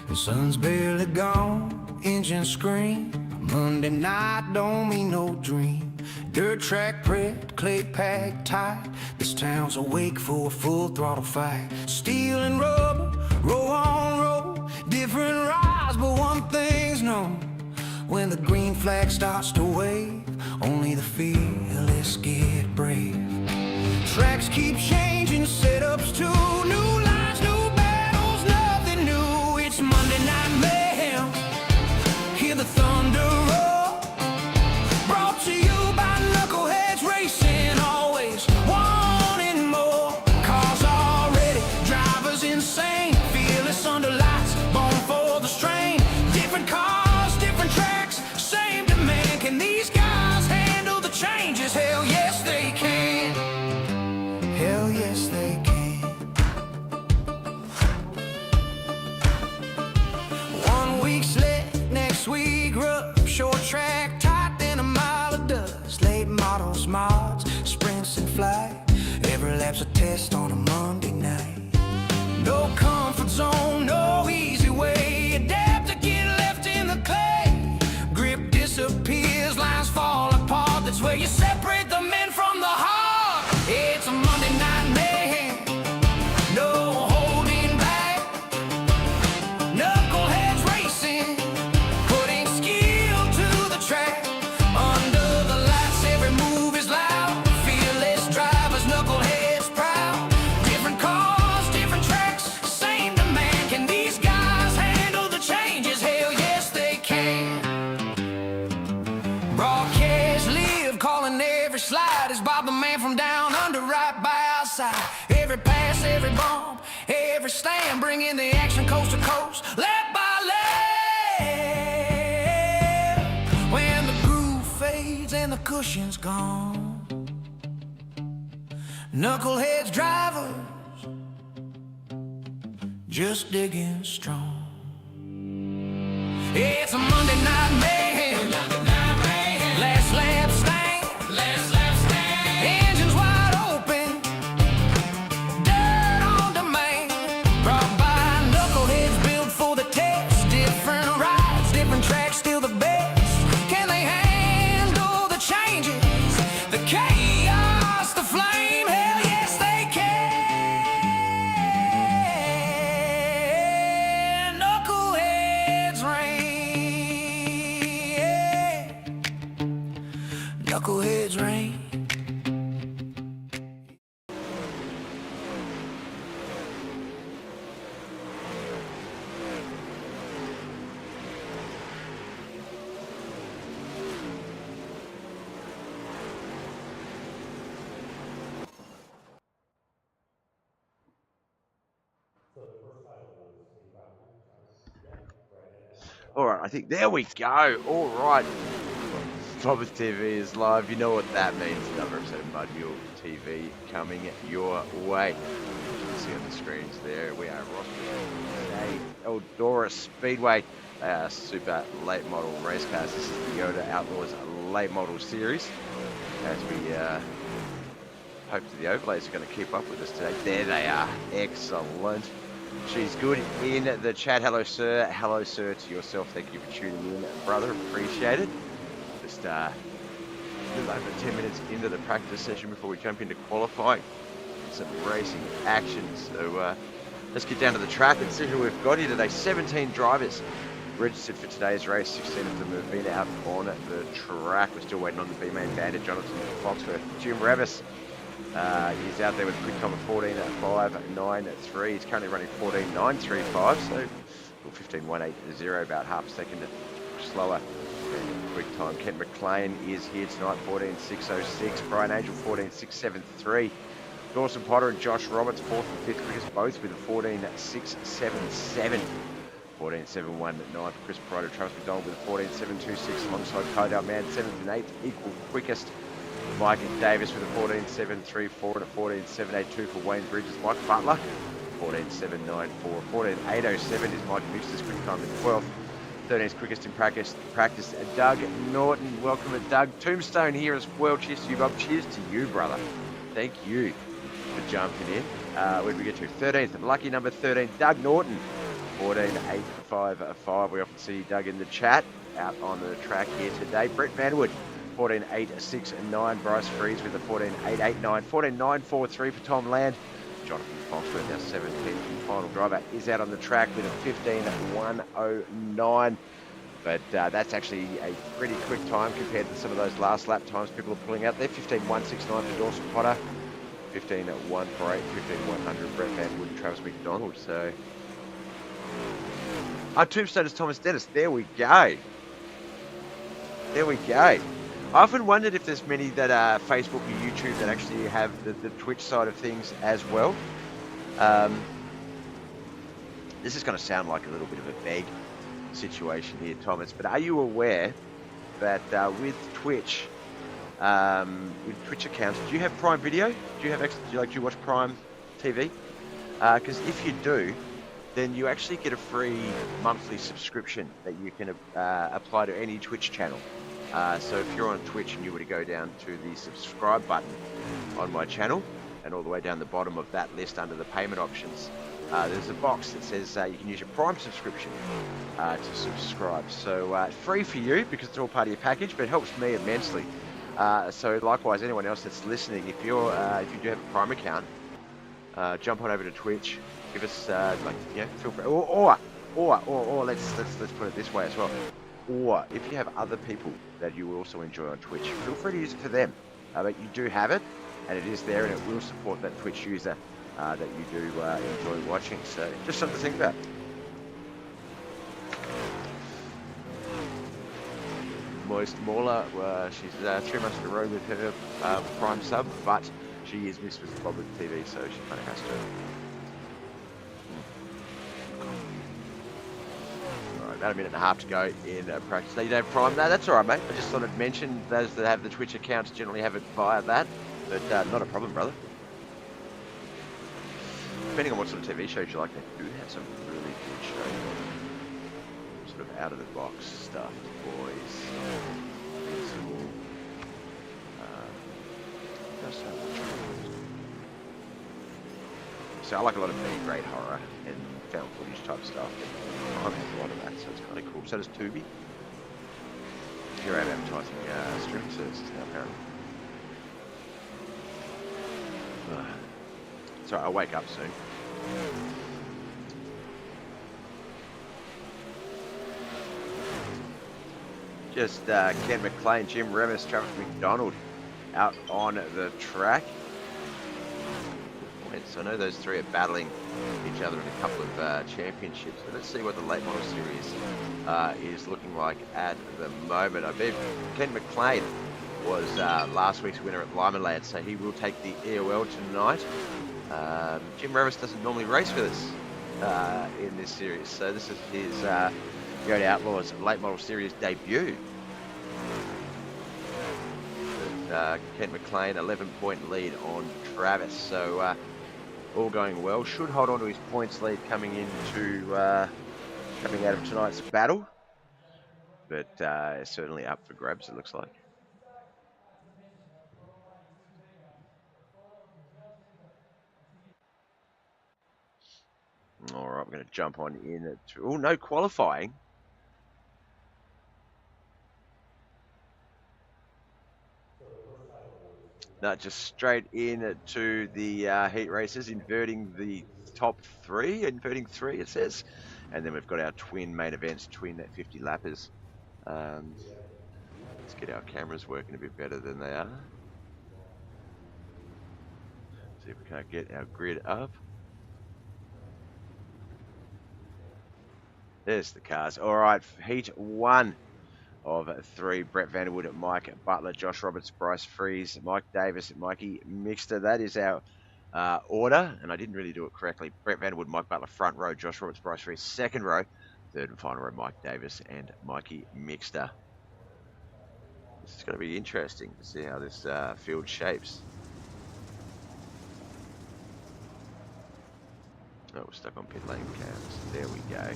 The sun's barely gone, engine scream. Monday night don't mean no dream. Dirt track prepped, clay packed tight. This town's awake for a full throttle fight. Steel and rubber, row on row. Different rides, but one thing's known. When the green flag starts to wave, only the fearless get brave. Tracks keep changing, setups too. New lines, new battles, nothing new. It's Monday Night Mayhem. Hear the thunder roar. Brought to you by Knuckleheadz Racing. Always wanting more. Cars are ready, drivers insane. Fearless under lights, born for the strain. Different cars, different tracks, same demand. Can these guys handle the changes? Hell yes they can. Hell yes they can. 1 week slick, next week rough. Short track tight, then a mile of dust. Late models, mods, sprints and flight. Every lap's a test on a Monday night. No comfort zone, no easy way. Adapt to get left in the clay. Grip disappears, lines fall apart. That's where you separate the men from the heart. It's a Monday Night Mayhem. No holding back. Knuckleheadz Racing. Putting skill to the track. Under the lights, every move is loud. Fearless drivers, Knuckleheadz proud. Different cars, different tracks, same demand. Can these guys handle the changes? Hell yes they can. Broadcast live, calling every slide. Is Bob the man from down under, right by our side. Every pass, every bump, every stand, bringing the action coast to coast, lap by lap. When the groove fades and the cushion's gone, Knuckleheadz drivers just digging strong. It's a Monday Night Mayhem. Last lap stand. Engines wide open. Dirt on demand. Brought by Knuckleheadz, built for the test. Different rides, different tracks, still the best. Can they handle the changes? The chaos, the flame. Hell yes they can. Knuckleheadz reign. Knuckleheadz reign. All right, I think there we go. All right, BobbethTV is live. You know what that means. Another episode of Mudmule TV coming your way. You can see on the screens there. We are rocking Eldora Speedway. They are super late model race cars. This is the YOTA OUTLAWZ late model series. As we hope that the OUTLAWZ are going to keep up with us today. There they are. Excellent. She's good in the chat. Hello, sir. Hello, sir, to yourself. Thank you for tuning in, brother. Appreciate it. Just a little over 10 minutes into the practice session before we jump into qualifying. Some racing action. So let's get down to the track and see who we've got here today. 17 drivers registered for today's race. 16 of them have been out on the track. We're still waiting on the B-main bandit, Jonathan Foxworth. Jim Revis. He's out there with a quick time of 14.593. He's currently running 14.935, so 15.180, about half a second slower than quick time. Kent McLean is here tonight, 14.606. Brian Angel, 14.673. Dawson Potter and Josh Roberts, 4th and 5th quickest, both with a 14.677. 14.719 for Chris Pryor. Travis McDonald with a 14.726 alongside Codell Man, 7th and 8th, equal quickest. Mike Davis with a 14.734 and a 14.782 for Wayne Bridges. Mike Butler, 14.794. 14.807 is Mike Mixter's quick time in 12th. 13th quickest in practice. Doug Norton, welcome it, Doug. Tombstone here as well. Cheers to you, Bob. Cheers to you, brother. Thank you for jumping in. Where did we get to? 13th, lucky number 13, Doug Norton. 14.855. We often see Doug in the chat out on the track here today. Brett Vanwood, 14.869. Bryce Freeze with a 14.889. 14.943 for Tom Land. Jonathan Foxworth, our 17th final driver, is out on the track with a 15.109. But that's actually a pretty quick time compared to some of those last lap times people are pulling out there. 15.169 for Dawson Potter. 15.148, 15.100 Brett Vanwood and Travis McDonald. So, our tombstone is Thomas Dennis. There we go. There we go. I often wondered if there's many that are Facebook or YouTube that actually have the Twitch side of things as well. This is going to sound like a little bit of a vague situation here, Thomas, but are you aware that with Twitch accounts, do you have Prime Video? Do you watch Prime TV? Because if you do, then you actually get a free monthly subscription that you can apply to any Twitch channel. So if you're on Twitch and you were to go down to the subscribe button on my channel, and all the way down the bottom of that list under the payment options, there's a box that says you can use your Prime subscription to subscribe. So it's free for you because it's all part of your package, but it helps me immensely. So likewise, anyone else that's listening, if you do have a Prime account, jump on over to Twitch, give us feel free, or let's put it this way as well. Or if you have other people that you will also enjoy on Twitch, feel free to use it for them. But you do have it, and it is there, and it will support that Twitch user that you do enjoy watching. So just something to think about. Moist Mauler, she's 3 months in a row with her Prime sub, but she is missed with BobbethTV, so she kind of has to. Alright, about a minute and a half to go in practice. Now, you don't have Prime? No, that's alright, mate. I just thought I'd mention those that have the Twitch accounts generally have it via that, but not a problem, brother. Depending on what sort of TV shows you like, they do have some really good shows. Sort of out-of-the-box stuff. Boys. So I like a lot of B-grade horror and found footage type stuff. And I have a lot of that, so it's kind of cool. So does Tubi. If you're advertising streaming services now, apparently. Sorry, I'll wake up soon. Just Ken McLean, Jim Remus, Travis McDonald out on the track. So I know those three are battling each other in a couple of championships. But let's see what the late model series is looking like at the moment. I believe Ken McLean was last week's winner at Limonland, so he will take the EOL tonight. Jim Remus doesn't normally race with us in this series, so this is his YOTA OUTLAWZ late model series debut. But, Kent McLean, 11-point lead on Travis, so all going well. Should hold on to his points lead coming out of tonight's battle, but certainly up for grabs, it looks like. All right, we're going to jump on in. Oh, no qualifying. No, just straight in to the heat races, inverting the top three, inverting three, it says. And then we've got our twin main events, twin 50 lappers. Let's get our cameras working a bit better than they are. See if we can't get our grid up. There's the cars. All right, heat one of three. Brett Vanderwood, Mike Butler, Josh Roberts, Bryce Freeze, Mike Davis, Mikey Mixter. That is our order, and I didn't really do it correctly. Brett Vanderwood, Mike Butler, front row. Josh Roberts, Bryce Freeze, second row. Third and final row, Mike Davis and Mikey Mixter. This is going to be interesting to see how this field shapes. Oh, we're stuck on pit lane cams. There we go.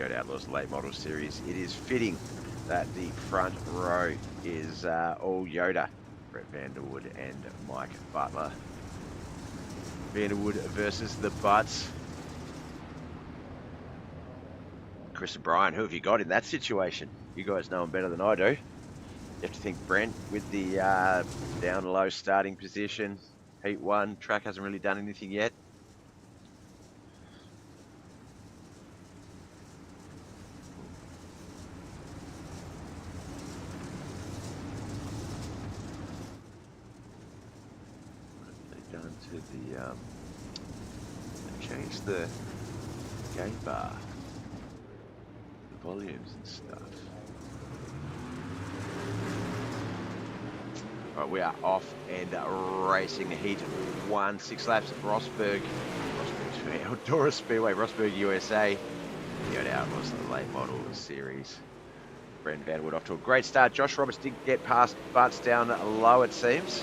YOTA Outlaws Late Model Series. It is fitting that the front row is all YOTA. Brett Vanderwood and Mike Butler. Vanderwood versus the Butts. Chris and Brian, who have you got in that situation? You guys know them better than I do. You have to think Brent with the down low starting position. Heat 1, track hasn't really done anything yet. What have they done to the, they changed the gate bar, the volumes and stuff. Right, we are off and racing Heat 1, 6 laps at Rosberg Eldora Speedway, Rosberg, USA. YOTA Outlaws the Late Model Series. Brendan Vanderwood off to a great start. Josh Roberts did get past Butts down low, it seems.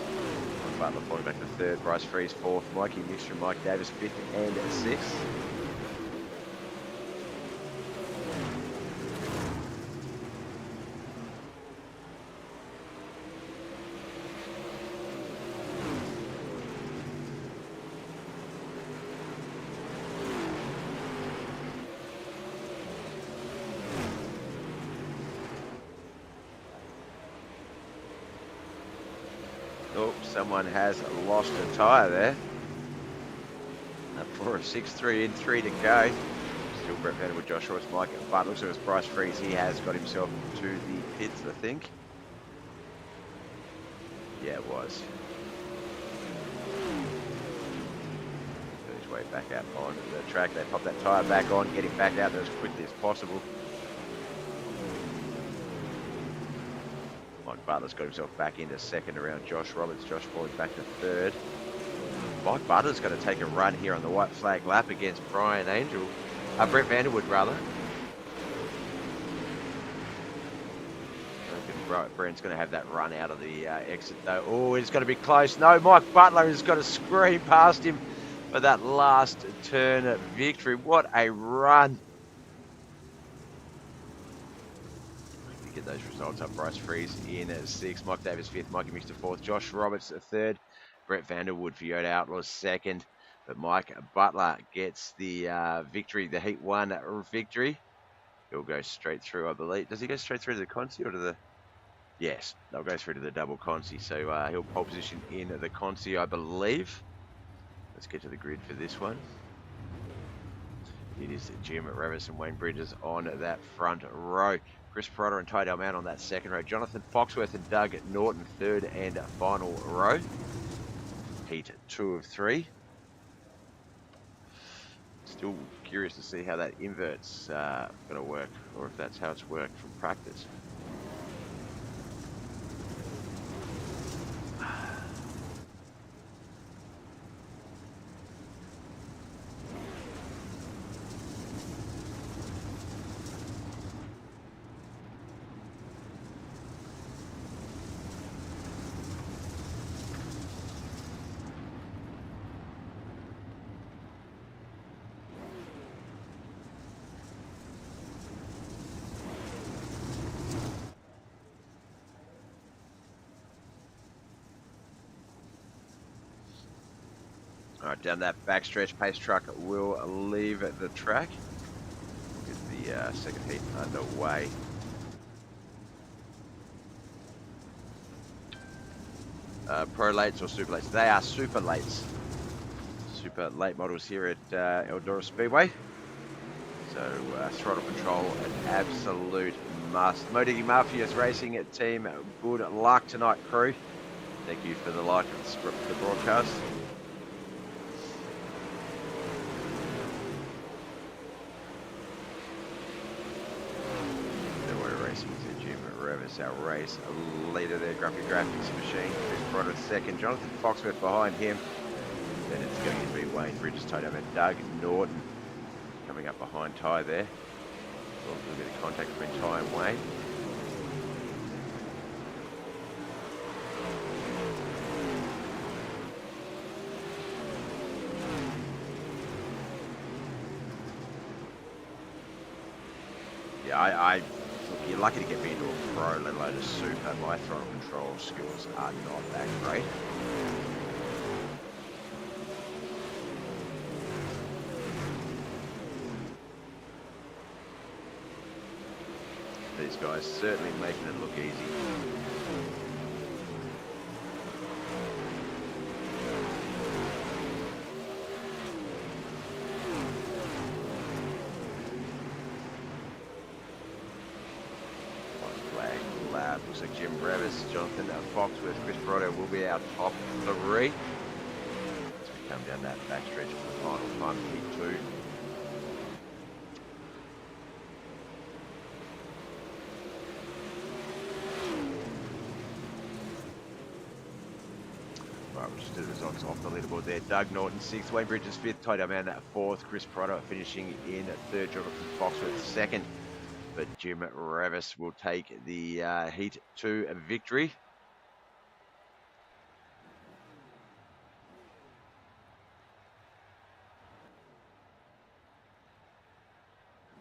Butler falling back to third. Bryce Freeze fourth. Mikey Mixter and Mike Davis fifth and sixth. Oh, someone has lost a tyre there. For a 6-3 in 3 to go. Still Brett Vanderwood, Josh Roberts, Mike Butler. Looks like it's Bryce Freeze. He has got himself to the pits, I think. Yeah, it was. Got his way back out on the track. They pop that tyre back on, get him back out there as quickly as possible. Mike Butler's got himself back into second around Josh Roberts. Josh falling back to third. Mike Butler's going to take a run here on the white flag lap against Brett Vanderwood, rather. I reckon Brent's going to have that run out of the exit, though. Oh, it's going to be close. No, Mike Butler has got to scream past him for that last turn victory. What a run. Get those results up. Bryce Freeze in at 6th, Mike Davis 5th, Mikey Mixter 4th, Josh Roberts 3rd, Brett Vanderwood for YOTA Outlaws 2nd, but Mike Butler gets the victory, the Heat 1 victory. He'll go straight through, I believe. Does he go straight through to the Consi or to the... Yes, they'll go through to the double Consi, so he'll pole position in the Consi, I believe. Let's get to the grid for this one. It is Jim Revis and Wayne Bridges on that front row. Chris Perrotta and Ty Delman on that second row. Jonathan Foxworth and Doug Norton, third and final row. Heat 2 of 3. Still curious to see how that invert's going to work, or if that's how it's worked from practice. Alright, down that backstretch, pace truck will leave the track. Get the second heat underway. Pro lates or super lates? They are super lates. Super late models here at Eldora Speedway. So throttle control, an absolute must. MotoGP Mafia's racing team, good luck tonight, crew. Thank you for the like of the broadcast. Our race leader there, Grumpy Graphics Machine. Chris Perrotta second, Jonathan Foxworth behind him. Then it's going to be Wayne Bridges, Toto, and Doug Norton coming up behind Ty there. A little bit of contact between Ty and Wayne. Yeah, look, you're lucky to get me into a pro, let alone a super. My throttle control skills are not that great. These guys certainly making it look easy. Flag lap. Looks like Jim Brevis, Jonathan Foxworth, Chris Brotto will be our top three. As we come down that backstretch for the final time, heat 2. Right, we'll just do the results off the leaderboard there. Doug Norton 6th, Wayne Bridges 5th, Ty Delman 4th, Chris Prado finishing in 3rd, Jonathan Foxworth 2nd. But Jim Revis will take the Heat 2 victory.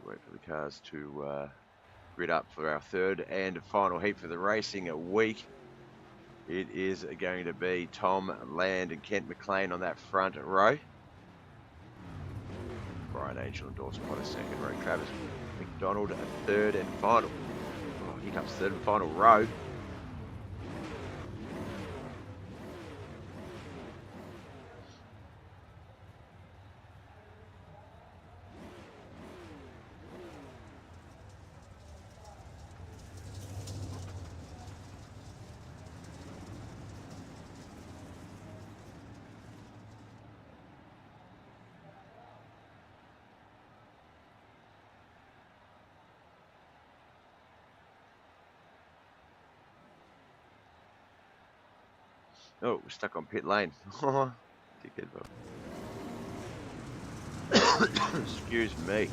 Wait for the cars to grid up for our 3rd and final heat for the racing week. It is going to be Tom Land and Kent McLean on that front row. Brian Angel and Dawson Potter 2nd row. Travis McDonald 3rd and final. Oh, here comes 3rd and final row. Oh, we're stuck on pit lane. Excuse me.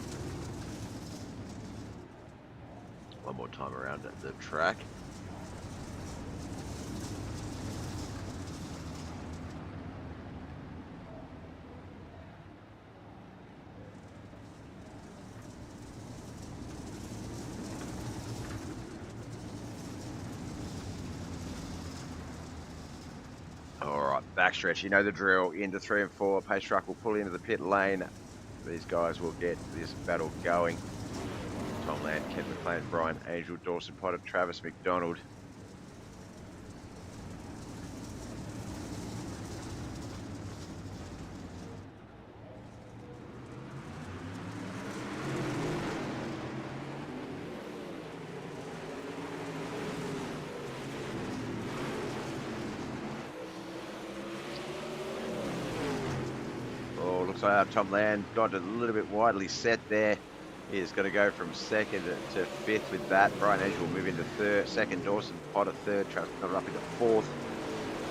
One more time around at the track. Backstretch, you know the drill. Into 3 and 4, pace truck will pull into the pit lane. These guys will get this battle going. Tom Land, Kent McLean, Brian Angel, Dawson Potter, Travis McDonald. Tom Land got a little bit widely set there. He is going to go from 2nd to 5th with that. Brian Angel will move into 2nd. Dawson Potter 3rd. Travis McDonald up into 4th.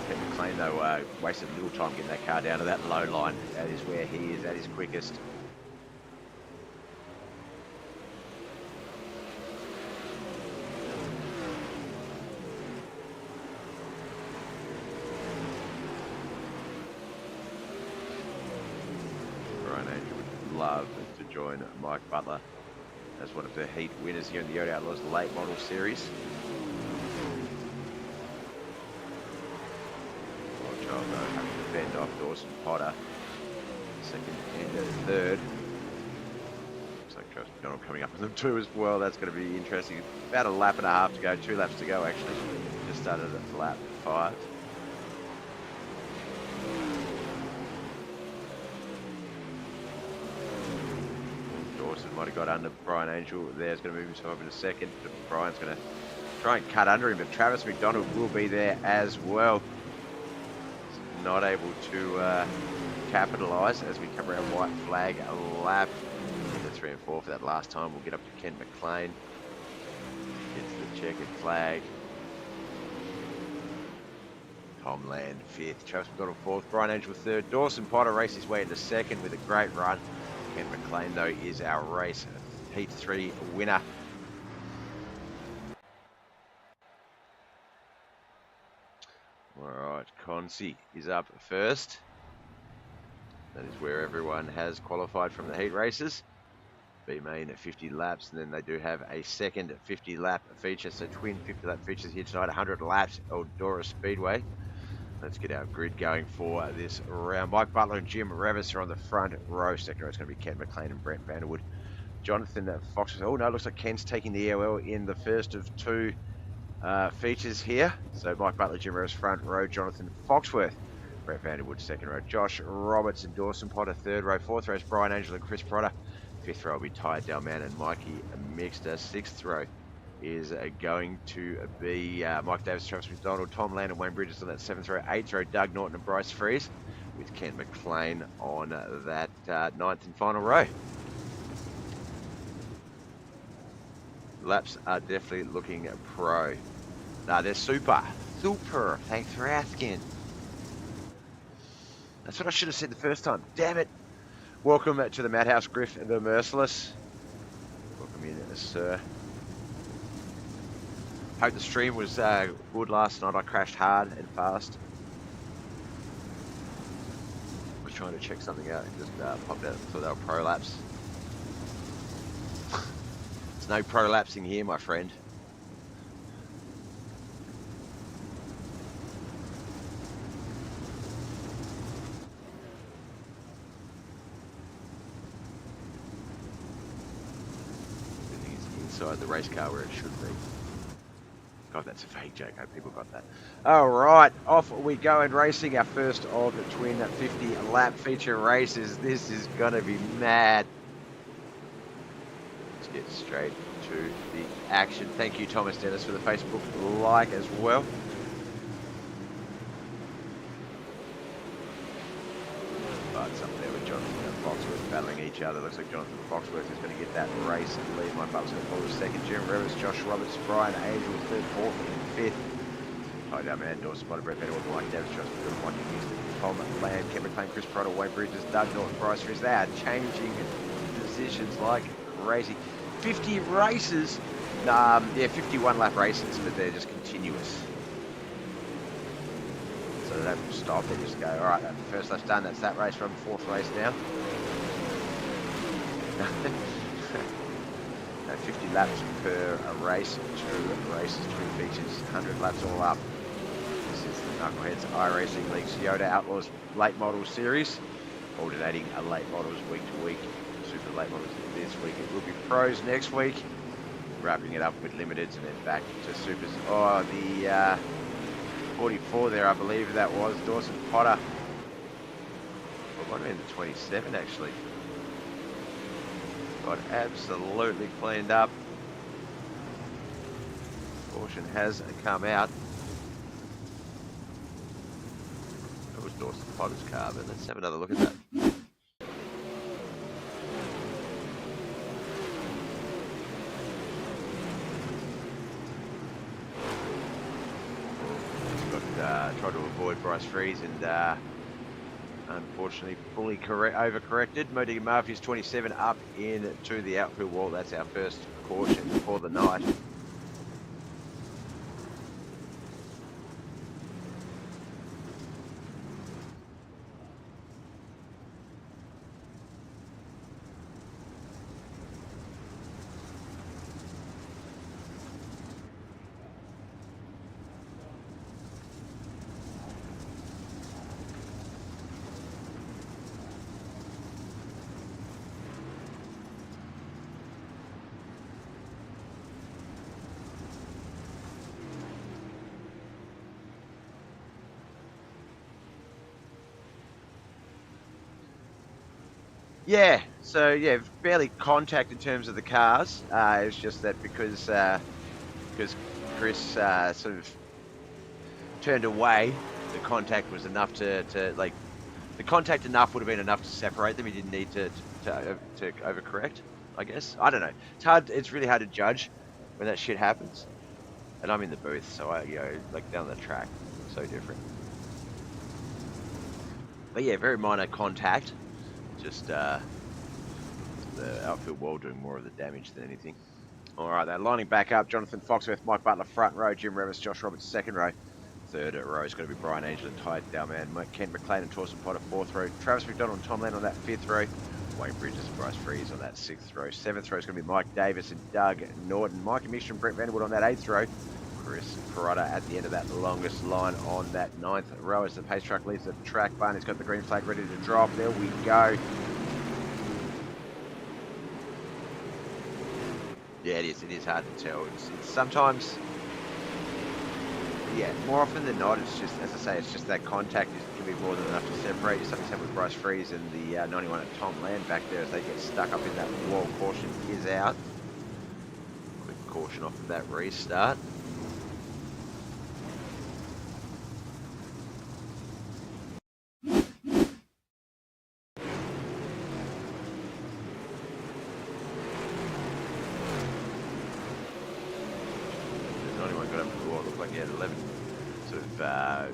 Kent McLean, though, wasted a little time getting that car down to that low line. That is where he is at his quickest. Love to join Mike Butler as one of the heat winners here in the YOTA OUTLAWZ late model series. Charles having to fend off Dawson Potter, 2nd and 3rd. Looks like Travis McDonald coming up with them too as well. That's going to be interesting. About a lap and a half to go, 2 laps to go actually. Just started at lap 5. Might have got under Brian Angel there's going to move himself up into 2nd, but Brian's going to try and cut under him, but Travis McDonald will be there as well. Not able to capitalise as we come around white flag a lap. Into 3 and 4 for that last time. We'll get up to Kent McLean. Gets the checkered flag. Tom Land 5th, Travis McDonald 4th, Brian Angel 3rd, Dawson Potter races his way into 2nd with a great run. Kent McLean, though, is our race Heat 3 winner. All right, Consi is up first. That is where everyone has qualified from the heat races. B main at 50 laps, and then they do have a second 50 lap feature. So twin 50 lap features here tonight, 100 laps, Eldora Speedway. Let's get our grid going for this round. Mike Butler and Jim Revis are on the front row. Second row is going to be Ken McLean and Brent Vanderwood. Jonathan Fox. Oh no, looks like Ken's taking the AOL in the first of two features here. So Mike Butler, Jim Revis front row. Jonathan Foxworth, Brent Vanderwood second row. Josh Roberts and Dawson Potter third row. Fourth row is Brian Angel and Chris Potter. Fifth row will be Ty Delman and Mikey Mixter. Sixth row is going to be Mike Davis, Travis McDonald, Tom Land and Wayne Bridges on that seventh row. Eighth row, Doug Norton and Bryce Freeze, with Ken McLean on that ninth and final row. Laps are definitely looking pro. No, they're super. Super. Thanks for asking. That's what I should have said the first time. Damn it. Welcome to the Madhouse, Griff the Merciless. Welcome in, sir. Hope the stream was good last night. I crashed hard and fast. I was trying to check something out and just popped out. Thought they were prolapse. There's no prolapsing here, my friend. Everything is inside the race car where it should be. God, that's a fake joke. I hope people got that. All right, off we go and racing our first of the twin 50 lap feature races. This is gonna be mad. Let's get straight to the action. Thank you, Thomas Dennis, for the Facebook like as well. But up there with Jonathan and Foxworth battling each other. Looks like Jonathan Foxworth is going to get that race and lead. Mike Butler's going to follow second. Jim Revis, Josh Roberts, Brian Angel, third, fourth, and fifth. Ty Delman, Dawson Potter, Brett Vanderwood, Mike Davis, Josh McDonald, Mike Houston, Tom Land, Ken McLean, Chris Pryor, Wayne Bridges, Doug Norton, Bryce Freeze. They are changing positions like crazy. 50 races. Yeah, 51 lap races, but they're just continuous. So they don't stop, they just go, all right, the first lap's done, that's that race, from fourth race now. 50 laps per race, two races, two features, 100 laps all up. This is the Knuckleheadz iRacing League's YOTA OUTLAWZ late model series, alternating late models week to week, super late models this week. It will be pros next week, wrapping it up with limiteds and then back to supers. Oh, the 44 there, I believe that was Dawson Potter. Well, might have been the 27 actually. Got absolutely cleaned up. Caution has come out. That was Dawson Potter's car, but let's have another look at that. Tried to avoid Bryce Freeze and unfortunately fully overcorrected. Modi Murphy's 27 up into the outfield wall. That's our first caution for the night. Yeah, so yeah, barely contact in terms of the cars. It's just that because Chris sort of turned away, the contact was enough to like, the contact enough would have been enough to separate them. He didn't need to overcorrect, I guess. I don't know. It's hard. It's really hard to judge when that shit happens. And I'm in the booth, so I like down the track, so different. But yeah, very minor contact. Just the outfield wall doing more of the damage than anything. All right, they're lining back up. Jonathan Foxworth, Mike Butler front row, Jim Revis, Josh Roberts second row. Third row is going to be Brian Angel and Ty Delman, Ken McLean and Dawson Potter fourth row. Travis McDonald and Tom Land on that fifth row. Wayne Bridges and Bryce Freeze on that 6th row. 7th row is going to be Mike Davis and Doug Norton. Mikey Mixter and Brent Vanderwood on that 8th row. Chris Perotta at the end of that longest line on that 9th row as the pace truck leaves the track. Barney's got the green flag ready to drop. There we go. Yeah, it is. It is hard to tell. It's sometimes, yeah, more often than not, it's just, as I say, it's just that contact can be more than enough to separate you. Something's happened with Bryce Freeze and the 91 at Tom Land back there as they get stuck up in that wall. Caution is out. Quick caution off of that restart.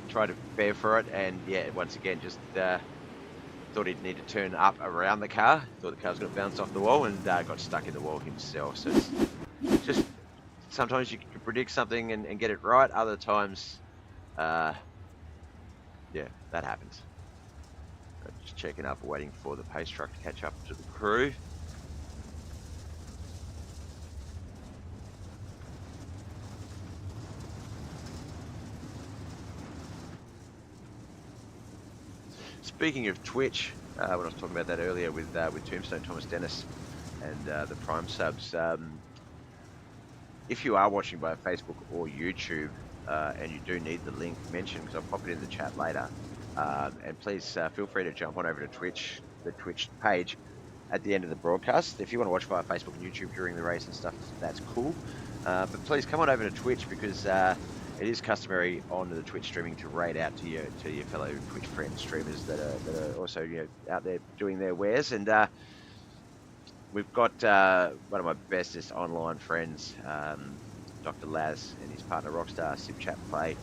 Tried to prepare for it, and yeah, once again, just thought he'd need to turn up around the car. Thought the car was going to bounce off the wall, and got stuck in the wall himself. So it's just sometimes you can predict something and get it right. Other times, yeah, that happens. Just checking up, waiting for the pace truck to catch up to the crew. Speaking of Twitch, when I was talking about that earlier with Tombstone, Thomas Dennis, and the Prime subs, if you are watching by Facebook or YouTube, and you do need the link mentioned, because I'll pop it in the chat later, and please feel free to jump on over to Twitch, the Twitch page, at the end of the broadcast. If you want to watch via Facebook and YouTube during the race and stuff, that's cool. But please come on over to Twitch, because it is customary on the Twitch streaming to raid out to your fellow Twitch friend streamers that are also out there doing their wares. And we've got one of my bestest online friends, Dr. Laz, and his partner Rockstar Sip Chat Play.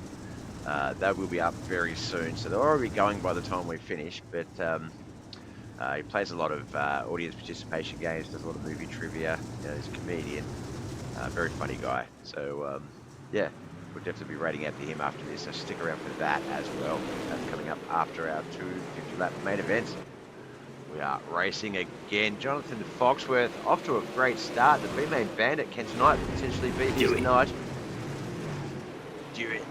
They will be up very soon, so they'll already be going by the time we finish. But he plays a lot of audience participation games, does a lot of movie trivia. He's a comedian, very funny guy. So yeah. We'll definitely be rating out to him after this, so stick around for that as well. That's coming up after our 250 lap main event. We are racing again. Jonathan Foxworth off to a great start. The B-Main Bandit can tonight potentially be his night. Do it.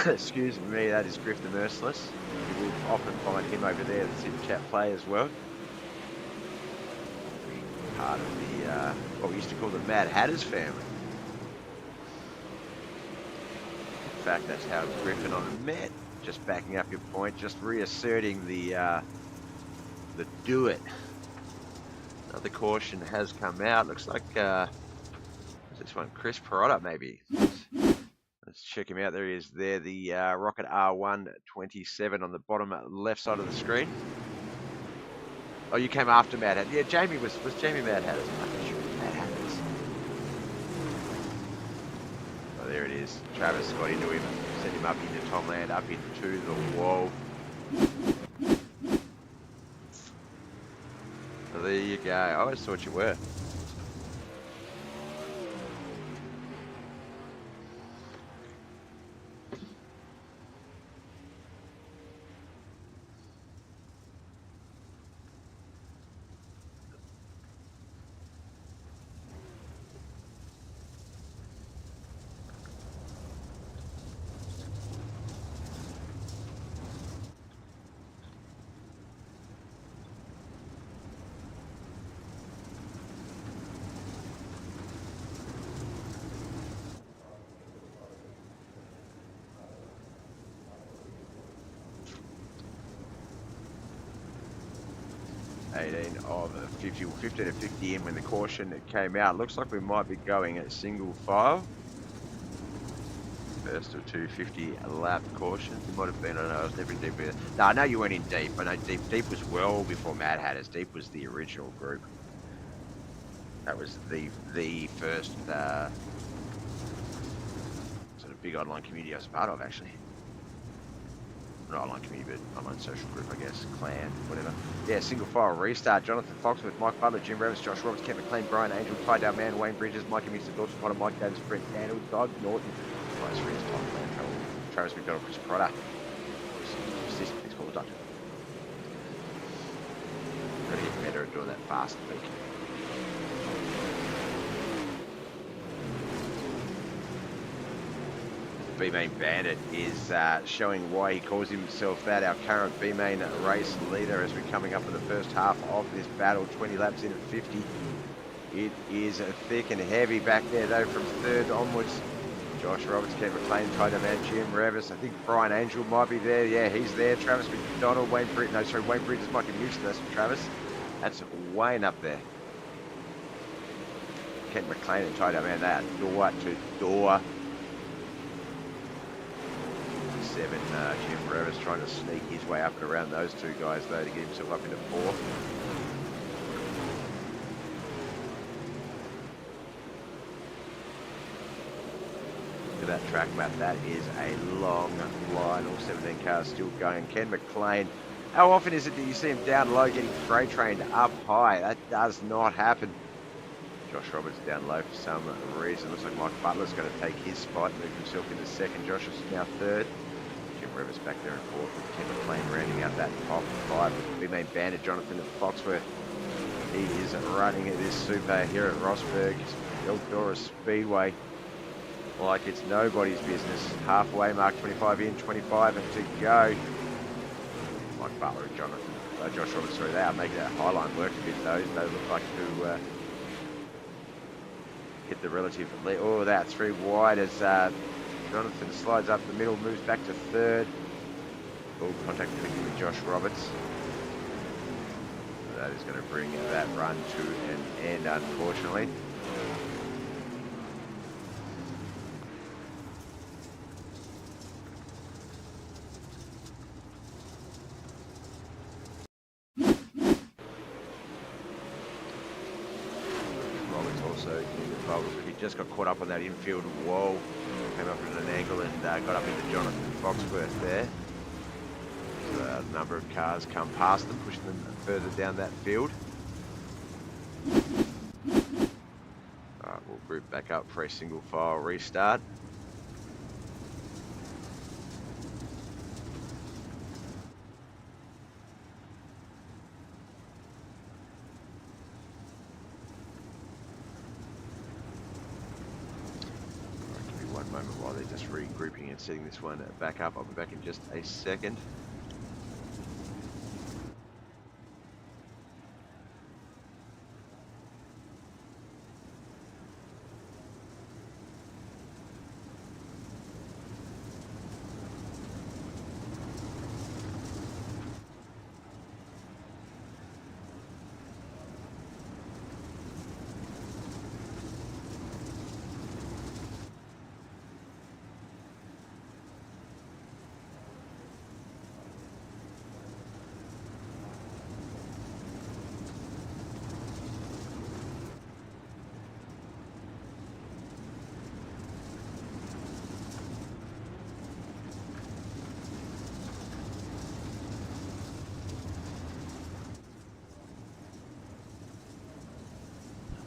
Excuse me, that is Griff the Merciless. You will often find him over there, the Sim Chat Play as well. Part of the what we used to call the Mad Hatters family. In fact, that's how Griff and I met. Just backing up your point, just reasserting the do it. Another caution has come out. Looks like what's this one? Chris Perotta, maybe. Let's check him out. There he is. There, the Rocket R127 on the bottom left side of the screen. Oh, you came after Mad Hatters. Yeah, Jamie was Jamie Mad Hatters. I'm sure Mad Hatters. Oh, there it is. Travis got into him, sent him up into Tom Land, up into the wall. So there you go. I always thought you were. Of 50, 15 to 50 in when the caution came out. Looks like we might be going at single file. First of 250 lap cautions. It might have been, I don't know, I was never in deep with it. No, I know you weren't in deep. I know deep was well before Mad Hatters. Deep was the original group. That was the first sort of big online community I was part of, actually. Not online community, but online social group, I guess, clan, whatever. Yeah, single file restart. Jonathan Foxworth, Mike Butler, Jim Revis, Josh Roberts, Kevin McLean, Brian Angel, Ty Dalman, Wayne Bridges, Mikey Mixer, Dawson Potter, Mike Davis, Brent Daniel, Doug Norton, Bryce Freeze, Tom Land, Travis McDonald, Chris Perotta. Thanks for the doctor. of doing that fast peak. B-Main Bandit is showing why he calls himself that, our current B-Main race leader, as we're coming up in the first half of this battle. 20 laps in at 50. It is thick and heavy back there though from third onwards. Josh Roberts, Ken McLean, Tyler Man, Jim Revis. I think Brian Angel might be there. Yeah, he's there. Travis McDonald, Wayne Bridges. No, sorry, Wayne Bridges might get used to this. Travis, that's Wayne up there. Ken McLean and Tyler Man, they are door to door. 7, Jim Revis trying to sneak his way up and around those two guys though to get himself up into 4th. Look at that track map, that is a long line, all 17 cars still going. Ken McLean, how often is it that you see him down low getting freight trained up high? That does not happen. Josh Roberts down low for some reason. Looks like Mike Butler's going to take his spot, move himself into 2nd. Josh is now 3rd. Jim Revis back there in 4th with Ken McLean rounding out that top 5. B-Main Bandit Jonathan at Foxworth. He is running this super here at Rosberg, Eldora Speedway, like it's nobody's business. Halfway mark, 25 in, 25 and to go. Mike Butler and Josh Roberts, sorry, they are making that high line work a bit though. They look like to hit the relative lead. Oh, that's 3 wide as Jonathan slides up the middle, moves back to 3rd. Full contact quickly with Josh Roberts. That is going to bring that run to an end, unfortunately. Roberts also he just got caught up on that infield wall, came up at an angle and got up into Jonathan Foxworth there. So a number of cars come past them, pushing them further down that field. Alright, we'll group back up for a single file restart. Give me one moment while they're just regrouping and setting this one back up. I'll be back in just a second.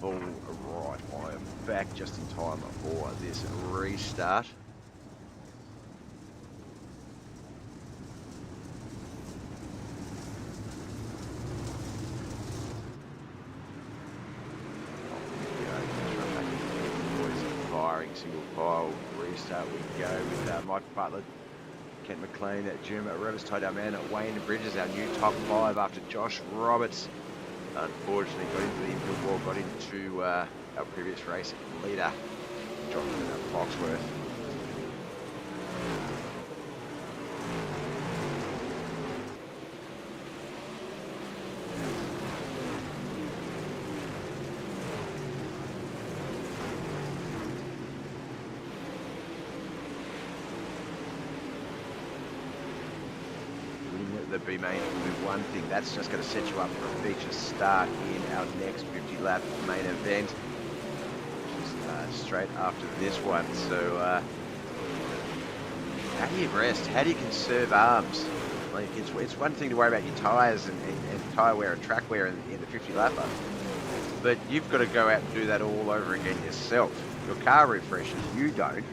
Alright, I am back just in time for this restart. Firing single file restart we go with Mike Butler, Kent McLean, Jim Revis, tied our man Wayne Bridges, our new top 5 after Josh Roberts unfortunately got into the infield wall, got into our previous race leader, Jonathan Foxworth. The B-Main will be one thing. That's just going to set you up for a feature start in our next 50-lap main event, which is straight after this one. So how do you rest? How do you conserve arms? Like it's one thing to worry about your tyres and tyre wear and track wear in the 50-lapper, but you've got to go out and do that all over again yourself. Your car refreshes, you don't.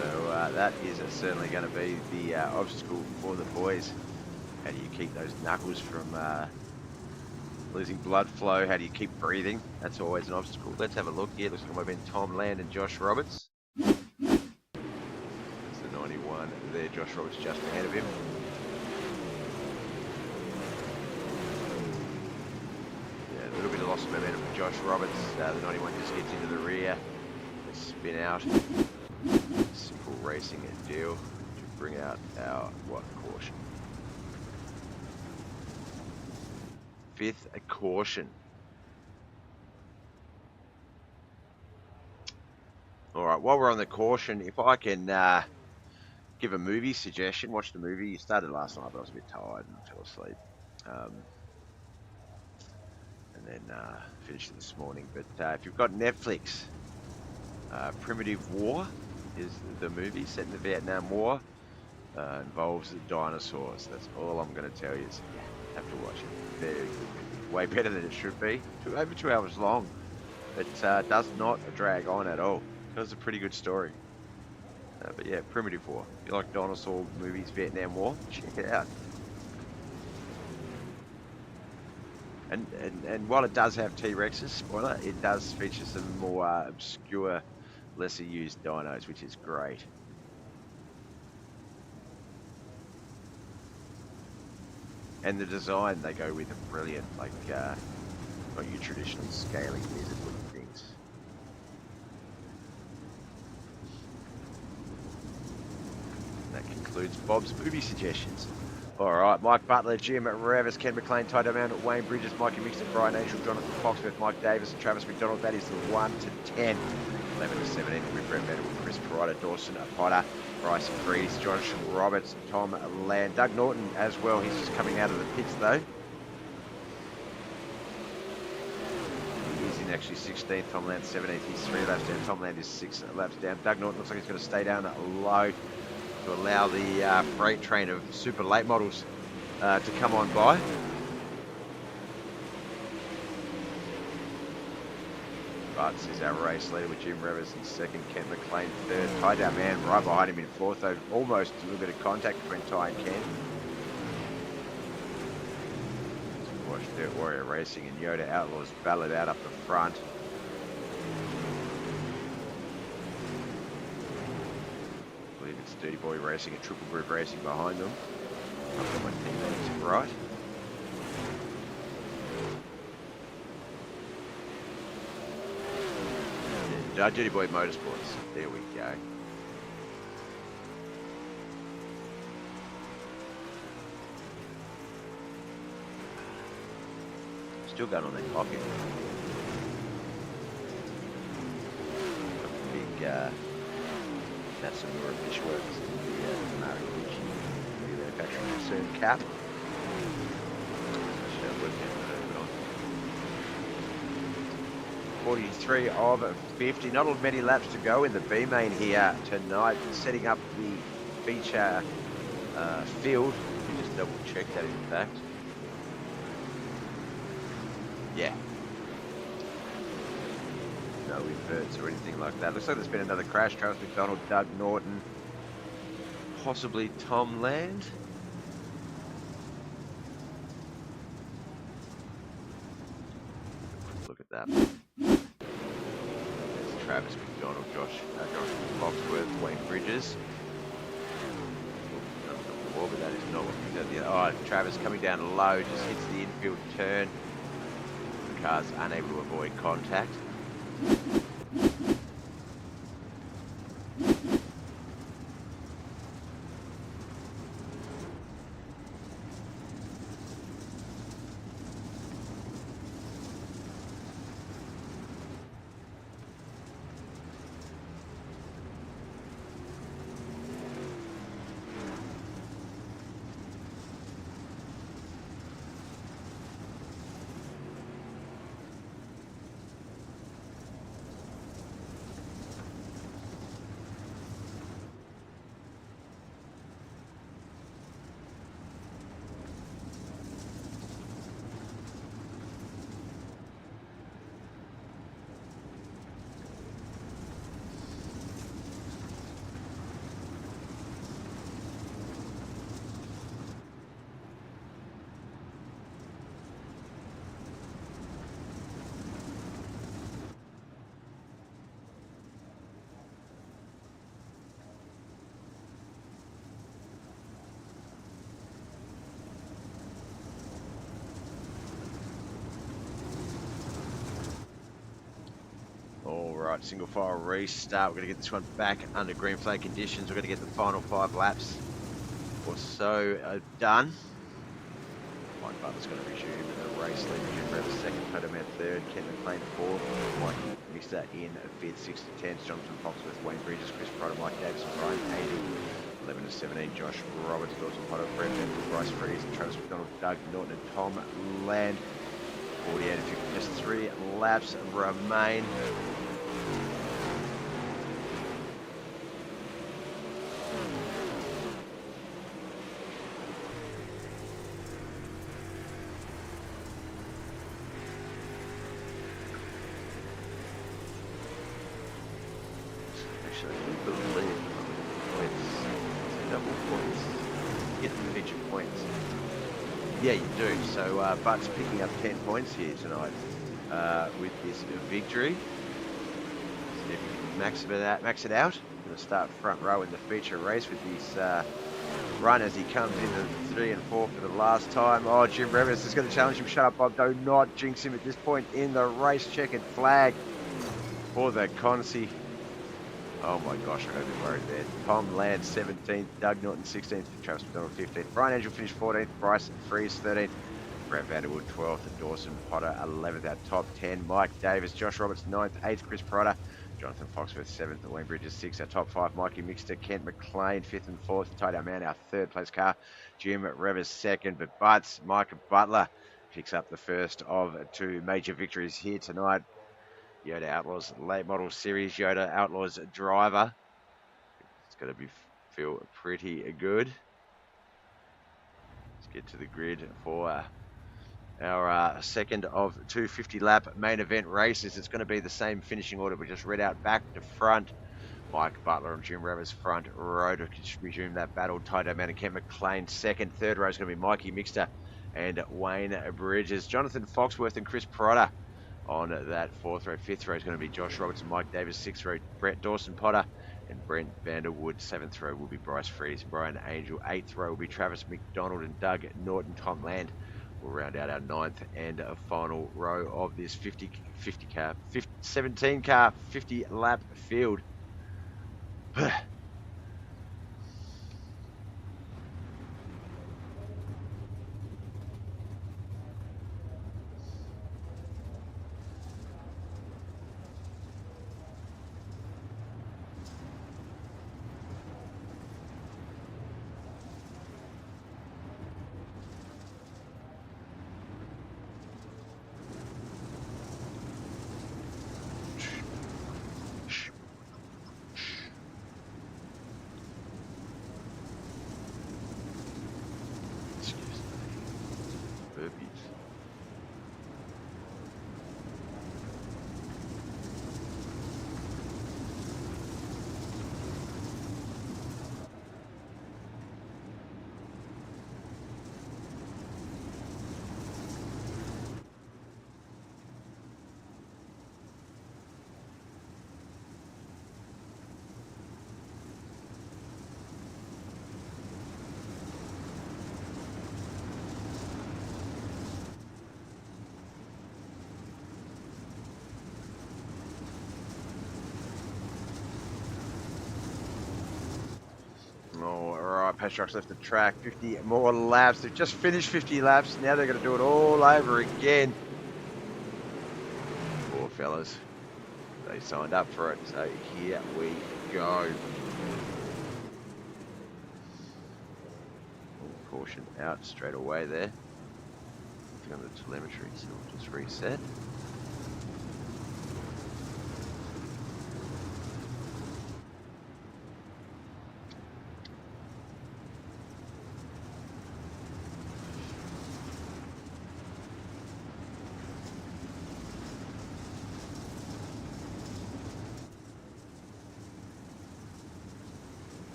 So that is certainly going to be the obstacle for the boys. How do you keep those knuckles from Losing blood flow. How do you keep breathing? That's always an obstacle. Let's have a look here. Looks like it might have been Tom Land and Josh Roberts. That's the 91 there. Josh Roberts just ahead of him. Yeah, a little bit of loss of momentum for Josh Roberts. The 91 just gets into the rear. Let's spin out. Simple racing deal to bring out our caution. Fifth, a caution. All right, while we're on the caution, if I can give a movie suggestion, watch the movie. You started last night, but I was a bit tired and fell asleep. And then finished it this morning. But if you've got Netflix, Primitive War is the movie set in the Vietnam War. Involves the dinosaurs. That's all I'm going to tell you. So yeah, have to watch it. Very good movie. Way better than it should be. Over 2 hours long. But does not drag on at all. Tells a pretty good story. But yeah, Primitive War. If you like dinosaur movies, Vietnam War, check it out. And while it does have T-Rexes, spoiler, it does feature some more obscure, lesser used dinos, which is great. And the design they go with are brilliant, like not your traditional scaling lizard looking things. That concludes Bob's movie suggestions. Alright, Mike Butler, Jim Revis, Ken McLean, Ty Down, Wayne Bridges, Mikey Mixon, Brian Angel, Jonathan Foxworth, Mike Davis, and Travis McDonald. That is the 1 to 10. 11 to 17, with Brett Medal, Chris Perrotto, Dawson Potter, Bryce Freeze, Josh Roberts, Tom Land, Doug Norton as well. He's just coming out of the pits though. He's in actually 16th, Tom Land 17th. He's 3 laps down. Tom Land is 6 laps down. Doug Norton looks like he's going to stay down low to allow the freight train of super late models to come on by. Butts is our race leader with Jim Revers in second, Ken McLean third. Ty Down Man right behind him in fourth, though almost a little bit of contact between Ty and Ken. Watch Dirt Warrior Racing and YOTA Outlaws ballad out up the front. I believe it's Dirty Boy Racing and Triple Group Racing behind them. I've got my teammates right. Dirty Boy Motorsports. There we go. Still going on that pocket. Big Nasamura Fishworks, the Mariguchi manufacturing concern cap. 43 of 50. Not many laps to go in the B main here tonight. Setting up the feature field. Let me just double check that in fact. Yeah. No inverts or anything like that. Looks like there's been another crash. Travis McDonald, Doug Norton, possibly Tom Land. Look at that. Travis McDonald, Josh Foxworth, Wayne Bridges. But that is not what we did. Oh, Travis coming down low, just hits the infield turn. The car's unable to avoid contact. Alright, single file restart. We're going to get this one back under green flag conditions. We're going to get the final 5 laps or so done. Mike Butler's going to resume the race lead. Jim Revers second, Toto Man third, Ken McLean fourth, Mike Mixer in fifth, 6 to 10, Jonathan Foxworth, Wayne Bridges, Chris Pryor, Mike Davis, Brian Angel, 11 to 17, Josh Roberts, Dawson Potter, Brett Benton, Bryce Freeze, Travis McDonald, Doug Norton, and Tom Land. 48 to 50, just 3 laps remain. Actually, I do believe points, double points, get the feature points. Yeah, you do. So Butt's picking up 10 points here tonight with this victory. See if we can max it out. Going to start front row in the feature race with this run as he comes into 3 and 4 for the last time. Oh, Jim Revers is going to challenge him. Shut up, Bob. Do not jinx him at this point in the race. Checkered flag for the Consi. Oh my gosh, I got a bit worried there. Tom Land 17th, Doug Norton 16th, Travis McDonald 15th, Brian Angel finished 14th, Bryce Freeze 13th, Brett Vanderwood 12th, and Dawson Potter 11th out top 10. Mike Davis, Josh Roberts 9th, 8th, Chris Pryor, Jonathan Foxworth 7th, and Wayne Bridges 6th. Our top 5, Mikey Mixter, Kent McLean 5th and 4th, Toto Man our 3rd place car, Jim Revers 2nd, but Butts, Mike Butler picks up the first of 2 major victories here tonight. YOTA Outlaws Late Model Series, YOTA Outlaws driver. It's going to feel pretty good. Let's get to the grid for our second of 2 50-lap main event races. It's going to be the same finishing order we just read out, back to front. Mike Butler and Jim Revers front row to resume that battle. Toto Man and Kent McLean second. Third row is going to be Mikey Mixter and Wayne Bridges. Jonathan Foxworth and Chris Pryor on that 4th row. 5th row is going to be Josh Roberts and Mike Davis. 6th row, Brett Dawson Potter and Brent Vanderwood. 7th row will be Bryce Freeze and Brian Angel. 8th row will be Travis McDonald and Doug Norton. Tom Land will round out our 9th and final row of this 17 car 50 lap field. Patch Trucks left the track, 50 more laps. They've just finished 50 laps. Now they're going to do it all over again. Poor fellas. They signed up for it, so here we go. Caution out straight away there. Looking on the telemetry, so we'll just reset.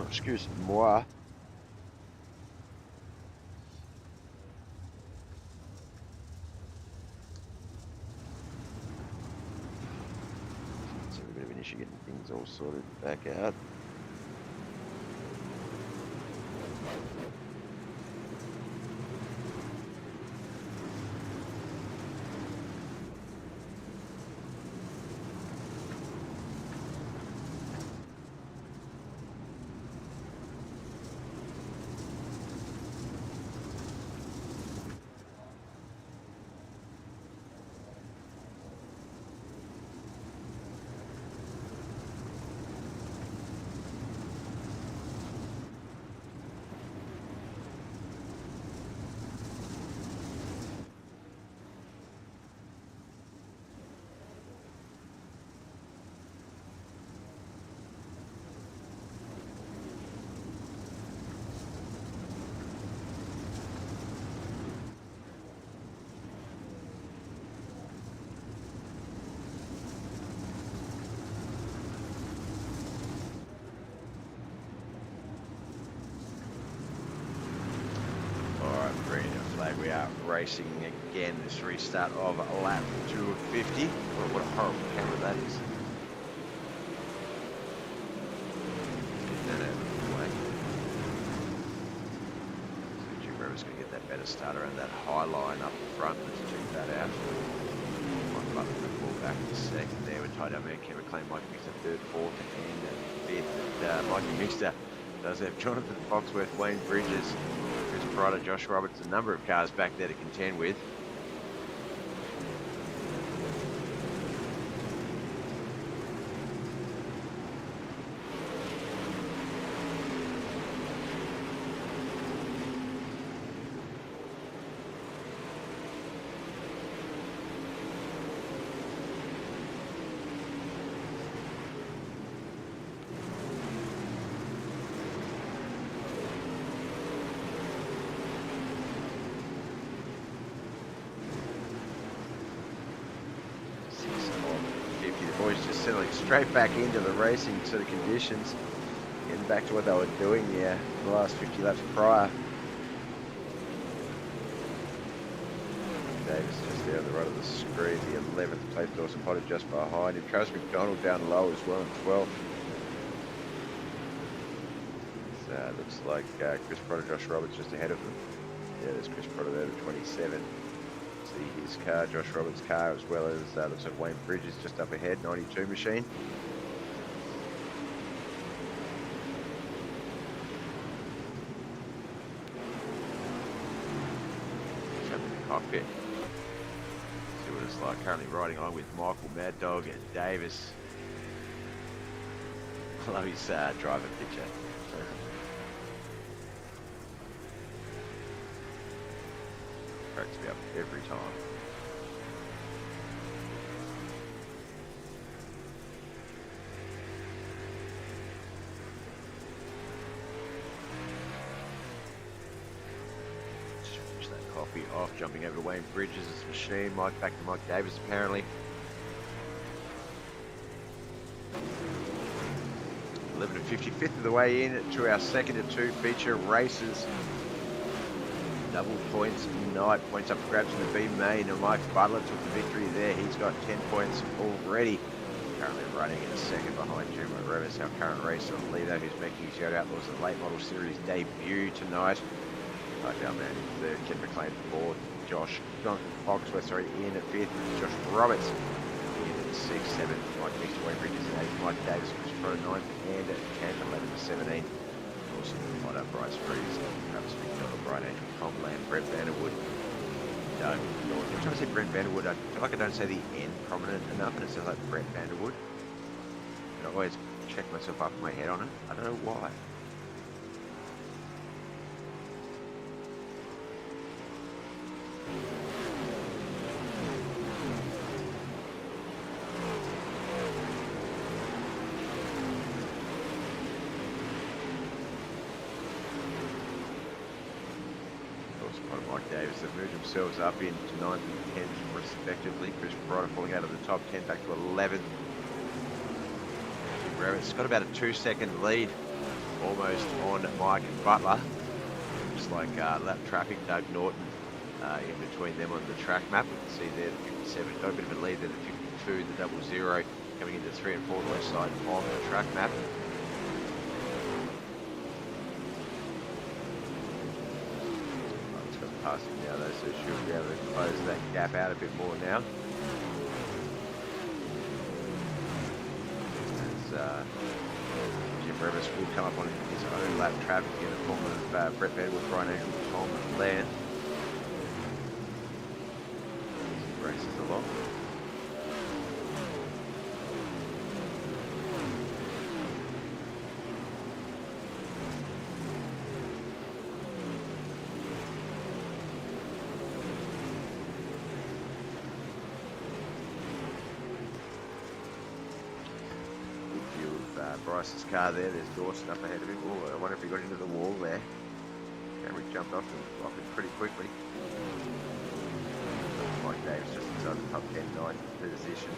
Excuse-moi. So a bit of an issue getting things all sorted back out. We are racing again. This restart of lap 250. What a horrible camera that is. Get that out of the way. So Jim Rever's going to get that better start around that high line up front. Let's check that out. Mike Butler going to pull back to second there. We're tied up there. Ken McLean, Mike Mixter third, fourth, and fifth. And Mikey Mixter does have Jonathan Foxworth, Wayne Bridges, Chris Pryor, Josh Roberts, a number of cars back there to contend with. Boys just settling straight back into the racing sort of conditions, getting back to what they were doing the last 50 laps prior. Davis just there on the right of the screen, the 11th place, Dawson Potter just behind him. Travis McDonald down low as well in 12th. So looks like Chris Potter, Josh Roberts just ahead of them. Yeah, there's Chris Potter there to 27. See his car, Josh Roberts' car, as well as looks like Wayne Bridges just up ahead, 92 machine. Jump in the cockpit. See what it's like. Currently riding along with Michael Mad Dog and Davis. I love his driver picture. Cracks me up every time. Just finish that coffee off, jumping over to Wayne Bridges' machine. Mike back to Mike Davis apparently. 11 and 55th of the way in to our second of two feature races. Double points night, points up for grabs in the B main, and Mike Butler took the victory there. He's got 10 points already. Currently running in second behind Jim Revis, our current racer on leader, who's making his YOTA OUTLAWZ Late Model Series debut tonight. Right down there in third, Ken McLean fourth, Jonathan Foxworth in at fifth, Josh Roberts in at sixth, seventh, Mike Mixter, Wayne Bridges in eighth, Mike Davis, Chris Pro ninth, and Cam 11 to 17. Also, Potter, Bryce Freeze, Travis McDonald, Brian Angel, Tom Lamb, Brett Vanderwood, Doug Norton. Every time I say Brett Vanderwood, I feel like I don't say the N prominent enough, and it sounds like Brett Vanderwood. And I always check myself up in my head on it. I don't know why. Mike Davis have moved themselves up into 9th and 10th respectively. Chris Pryor falling out of the top 10 back to 11th. It's got about a 2-second lead almost on Mike Butler. Just like lap traffic, Doug Norton in between them on the track map. You can see there the 57, got a bit of a lead there, the 52, the 00 coming into 3 and 4 left side on the track map. Passing now though, so she'll be able to close that gap out a bit more now. As Jim Revis will come up on his own lap traffic in the form of Brett Vanderwood, Brian Angel, Tom Land. Races along. Bryce's car there, there's Dawson up ahead of him. Oh, I wonder if he got into the wall there. Camry jumped off it pretty quickly. Mike Davis just inside the top 10, 9th position.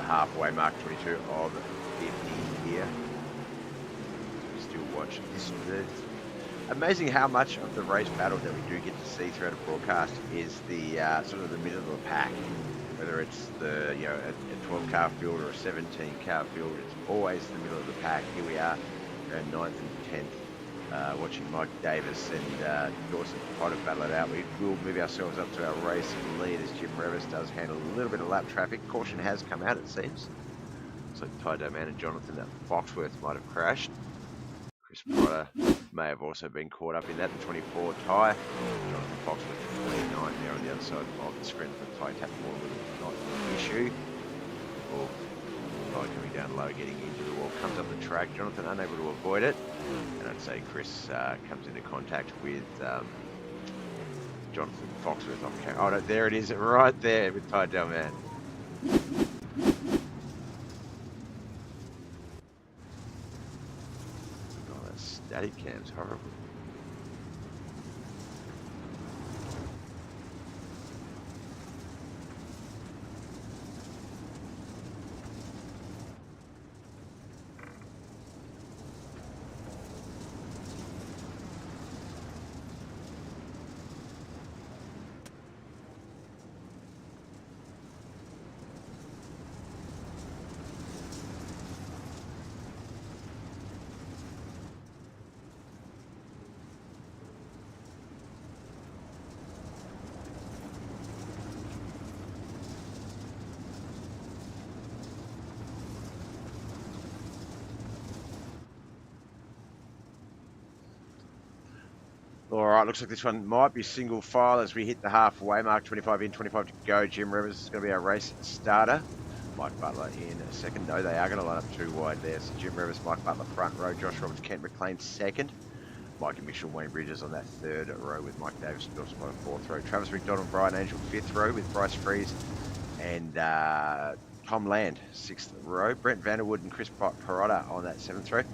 halfway mark, 22 of 50 here. We still watch this. Amazing how much of the race battle that we do get to see throughout a broadcast is the sort of the middle of the pack. Whether it's the a 12 car field or a 17 car field, it's always the middle of the pack. Here we are, around 9th and 10th, watching Mike Davis and Dawson Potter battle it out. We will move ourselves up to our racing lead as Jim Revis does handle a little bit of lap traffic. Caution has come out, it seems. So Ty Doman and Jonathan Foxworth might have crashed. Chris Potter may have also been caught up in that. The 24 Ty. Jonathan Foxworth 29 there on the other side of the screen for the Ty tap wall. Not an issue. Or Ty coming down low, getting into the wall, comes up the track. Jonathan unable to avoid it. And I'd say Chris comes into contact with Jonathan Foxworth off camera. Oh no, there it is, right there with Ty Doman. Static cam's horrible. All right, looks like this one might be single file as we hit the halfway mark. 25 in, 25 to go. Jim Rivers is going to be our race starter. Mike Butler in second. No, they are going to line up too wide there. So Jim Rivers, Mike Butler front row. Josh Roberts, Kent McLean second. Mikey Mitchell, Wayne Bridges on that third row with Mike Davis and Dawson on fourth row. Travis McDonald, Brian Angel fifth row with Bryce Freeze and Tom Land sixth row. Brent Vanderwood and Chris Perotta on that seventh row.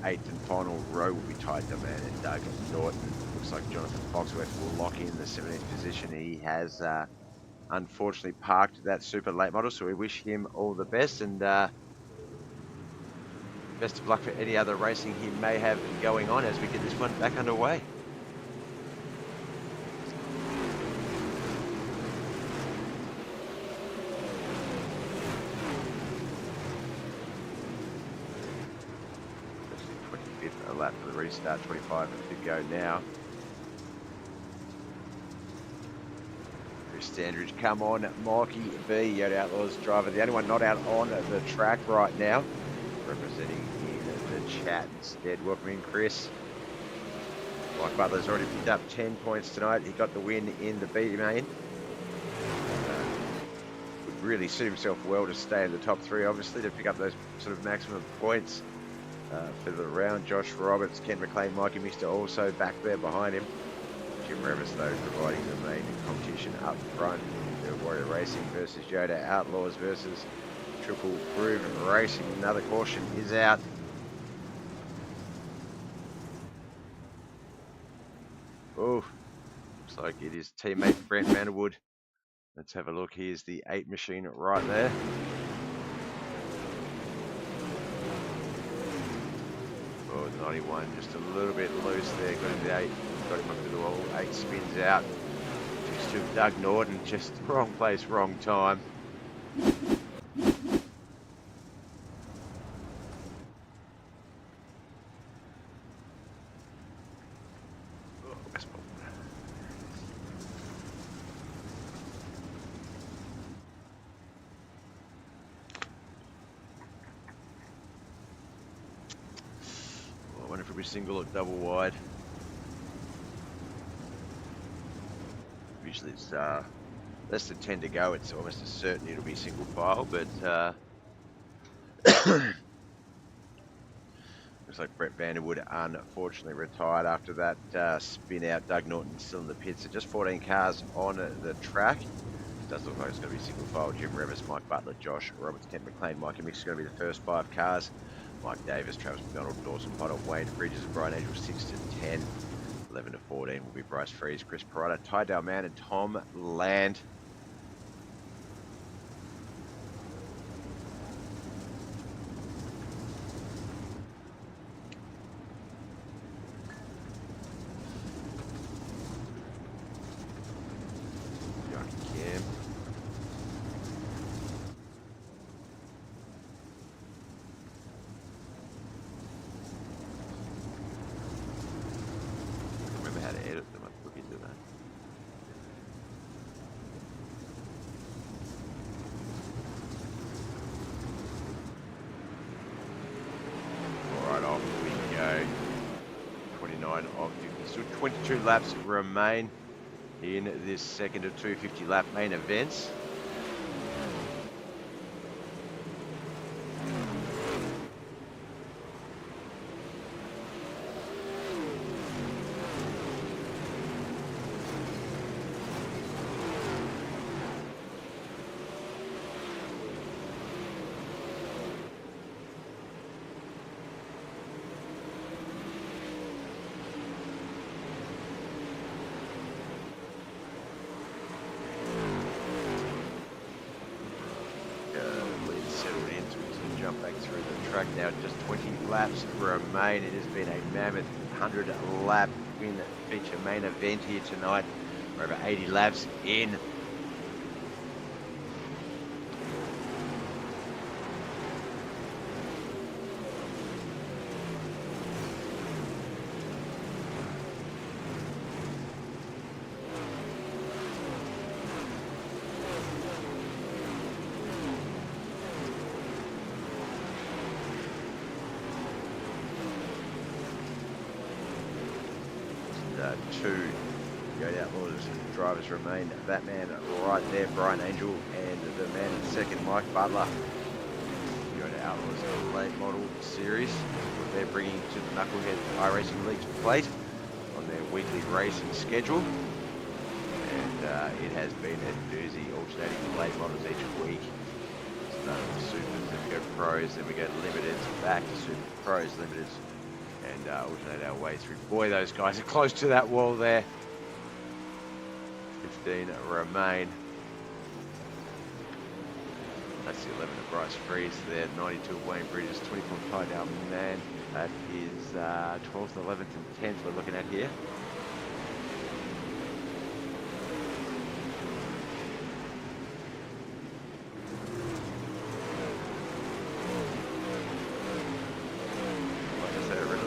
Eighth and final row will be Ty Doman and Doug Norton. Looks like Jonathan Foxworth will lock in the 17th position. He has unfortunately parked that super late model, so we wish him all the best and best of luck for any other racing he may have going on as we get this one back underway. A lap for the restart, 25 to go now. Chris Standridge, come on, Mikey B, YOTA Outlaws driver, the only one not out on the track right now. Representing in the chat instead, welcoming Chris. Mike Butler's already picked up 10 points tonight. He got the win in the B main. Would really suit himself well to stay in the top three, obviously, to pick up those sort of maximum points. For the round, Josh Roberts, Ken McLean, Mikey Mister also back there behind him. Jim Revis, though, providing the main competition up front. The Warrior Racing versus YOTA Outlaws versus Triple Groove Racing. Another caution is out. Oh, looks like it is teammate Brent Vanderwood. Let's have a look. Here's the 8 machine right there. Oh, 91, just a little bit loose there. Got him the 8, got him up to the wall. 8 spins out. Just took Doug Norton, just wrong place, wrong time. I wonder if it'll be single or double wide. Usually it's less than 10 to go. It's almost a certainty it'll be single file, but looks like Brett Vanderwood unfortunately retired after that spin out. Doug Norton still in the pits. So just 14 cars on the track. It does look like it's going to be single file. Jim Revis, Mike Butler, Josh Roberts, Kent McLean, Mikey Mix is going to be the first 5 cars. Mike Davis, Travis McDonald, Dawson Potter, Wayne Bridges, and Brian Angel 6 to 10. 11 to 14 will be Bryce Freeze, Chris Perotta, Ty Doman, and Tom Land. 2 laps remain in this second of 250 lap main events. Jump back through the track now, just 20 laps remain. It has been a mammoth 100 lap win feature main event here tonight. We're over 80 laps in. Two YOTA Outlaws drivers remain. That man right there, Brian Angel, and the man in second, Mike Butler. YOTA Outlaws late model series, what they're bringing to the Knuckleheadz iRacing League's plate on their weekly racing schedule. And it has been a doozy, alternating late models each week. Starting with supers, then we go pros, then we go limiteds, back to super pros, limiteds, and alternate our way through. Boy, those guys are close to that wall there. 15 remain. That's the 11 of Bryce Freeze there, 92 of Wayne Bridges, 24 of Ty Down Man. That is 12th, 11th and 10th we're looking at here.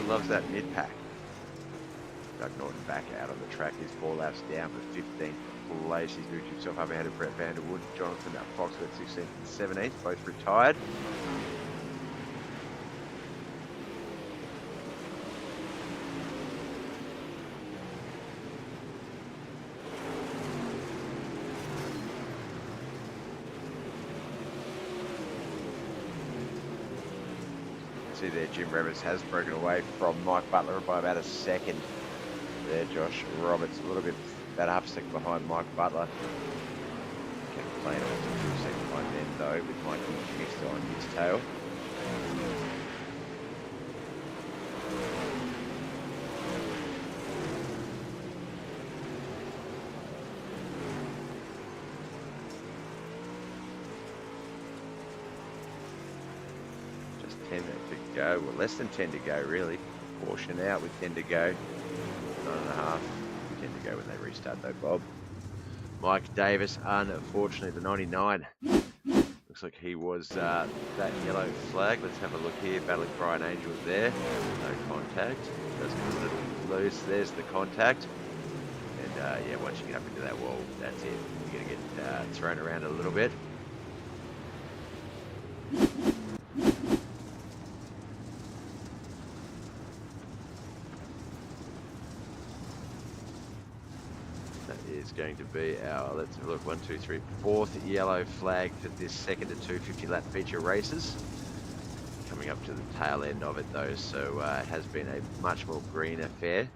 Loves that mid-pack. Doug Norton back out on the track. He's 4 laps down for 15th place. He's moved himself up ahead of Brett Vanderwood. Jonathan Foxworth 16th and 17th, both retired. See there, Jim Revers has broken away from Mike Butler by about a second. There, Josh Roberts a little bit about half a second behind Mike Butler. Kept playing on to 2 seconds behind then though, with Mike mixed on his tail. Just 10 to go, well less than 10 to go really. Caution out with 10 to go. 9.5. 10 to go when they restart though, Bob. Mike Davis, unfortunately, the 99. Looks like he was that yellow flag. Let's have a look here. Battling Brian Angel there. No contact. Does get a little loose. There's the contact. And yeah, once you get up into that wall, that's it. You're going to get thrown around a little bit. Is going to be our, let's have a look, 1, 2, 3, 4th yellow flag for this second to 250 lap feature races. Coming up to the tail end of it though, so it has been a much more green affair.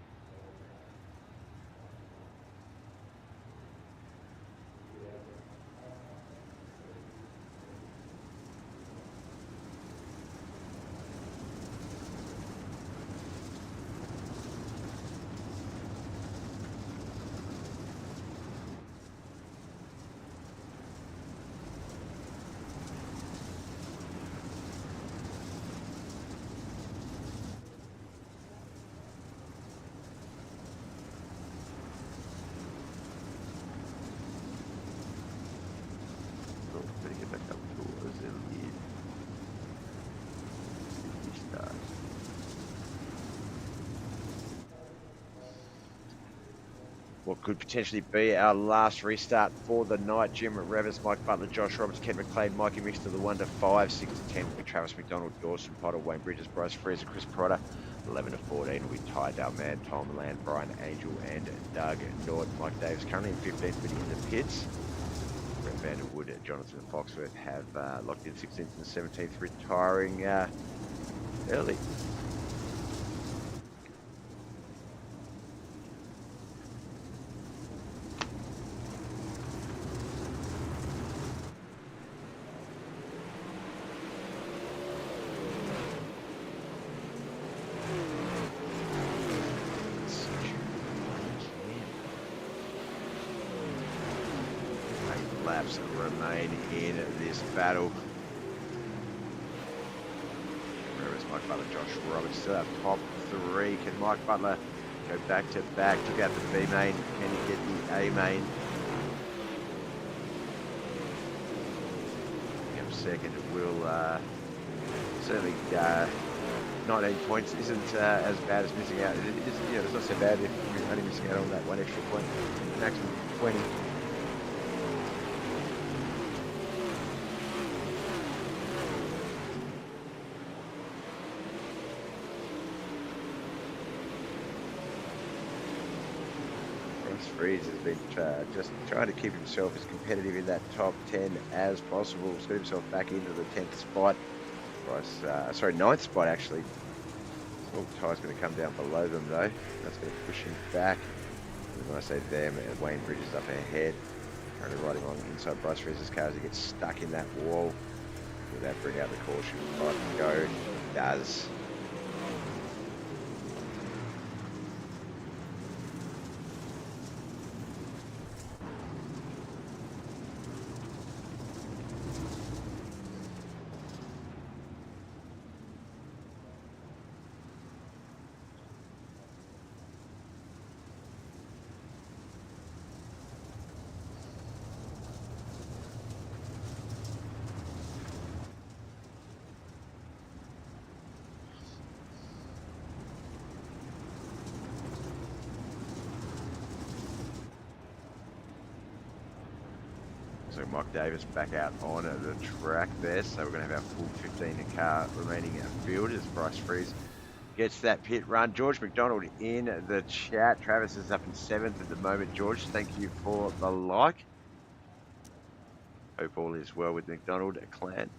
What could potentially be our last restart for the night. Jim Revers, Mike Butler, Josh Roberts, Ken McLean, Mikey Mixter, the 1 to 5, 6 to 10 with Travis McDonald, Dawson Potter, Wayne Bridges, Bryce Freezer, Chris Pryor, 11 to 14 will be Ty Dalman, Tom Land, Brian Angel, and Doug Norton. Mike Davis currently in 15th, but in the pits. Brett Vanderwood, Jonathan Foxworth have locked in 16th and 17th, retiring early. Laps remain in this battle. Whereas Mike Butler, Josh Roberts still have top three. Can Mike Butler go back to back? Took out the B main. Can he get the A main? Yep, second will certainly 19 points isn't as bad as missing out. It's not so bad if you're only missing out on that one extra point. Maximum 20. Freeze has been just trying to keep himself as competitive in that top 10 as possible. He's got himself back into the 10th spot. Sorry, 9th spot actually. Oh, Ty's going to come down below them though. That's going to push him back. And when I say them, Wayne Bridge is up ahead. Currently riding on inside Bryce Freeze's car as he gets stuck in that wall. Will that bring out the caution? Right, go. It does. So Mike Davis back out on the track there. So we're going to have our full 15 car remaining in field as Bryce Freeze gets that pit run. George McDonald in the chat. Travis is up in 7th at the moment. George, thank you for the like. Hope all is well with McDonald clan.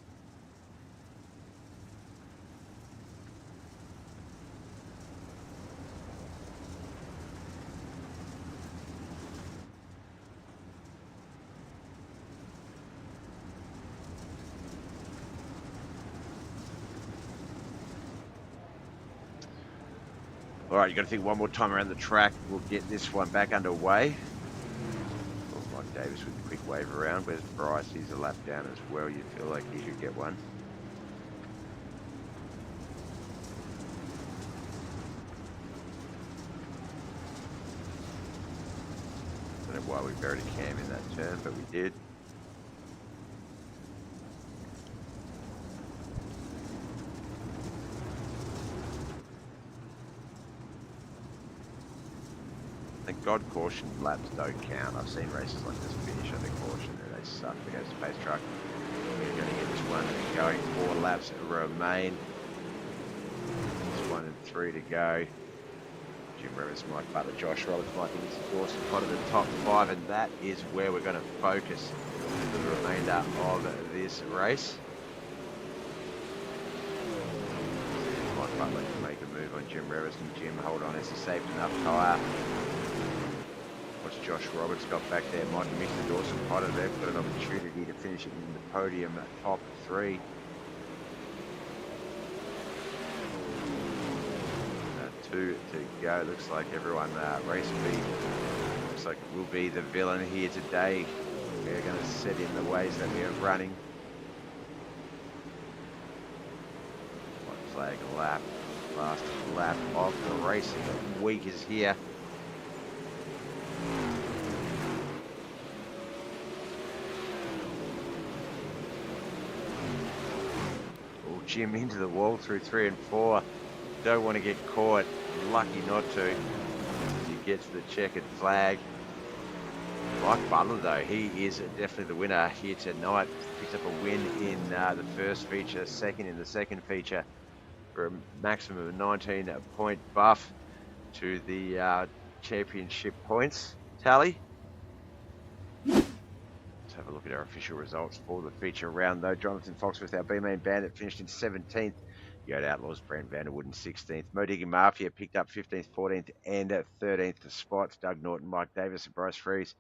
All right, you got to think one more time around the track. We'll get this one back underway. Mike Davis with a quick wave around. Where's Bryce? He's a lap down as well. You feel like he should get one. I don't know why we buried a cam in that turn, but we did. Thank God caution laps don't count. I've seen races like this finish under caution and they suck against the pace truck. We're going to get this one going. 4 laps remain. It's 1 and 3 to go. Jim Rivers, Mike Butler, Josh Roberts, Mike Dawson, part of the top 5, and that is where we're going to focus for the remainder of this race. Mike Butler can make a move on Jim Rivers, and Jim, hold on, has he saved enough tyre? What's Josh Roberts got back there? Mike and Mr. Dawson potted there. Got an opportunity to finish it in the podium top 3. 2 to go. Looks like everyone race B looks like will be the villain here today. We're going to set in the ways that we are running. White flag lap. Last lap of the racing week is here. Jim into the wall through 3 and 4. Don't want to get caught. Lucky not to. He gets the checkered flag. Mike Butler though, he is definitely the winner here tonight. Picked up a win in the first feature, second in the second feature. for a maximum of 19-point buff to the championship points tally. Let's have a look at our official results for the feature round, though. Jonathan Foxworth, our B-Main Bandit, finished in 17th. YOTA Outlaws, Brent Vanderwood in 16th. Modigging Mafia picked up 15th, 14th, and 13th spots. Doug Norton, Mike Davis, and Bryce Freeze.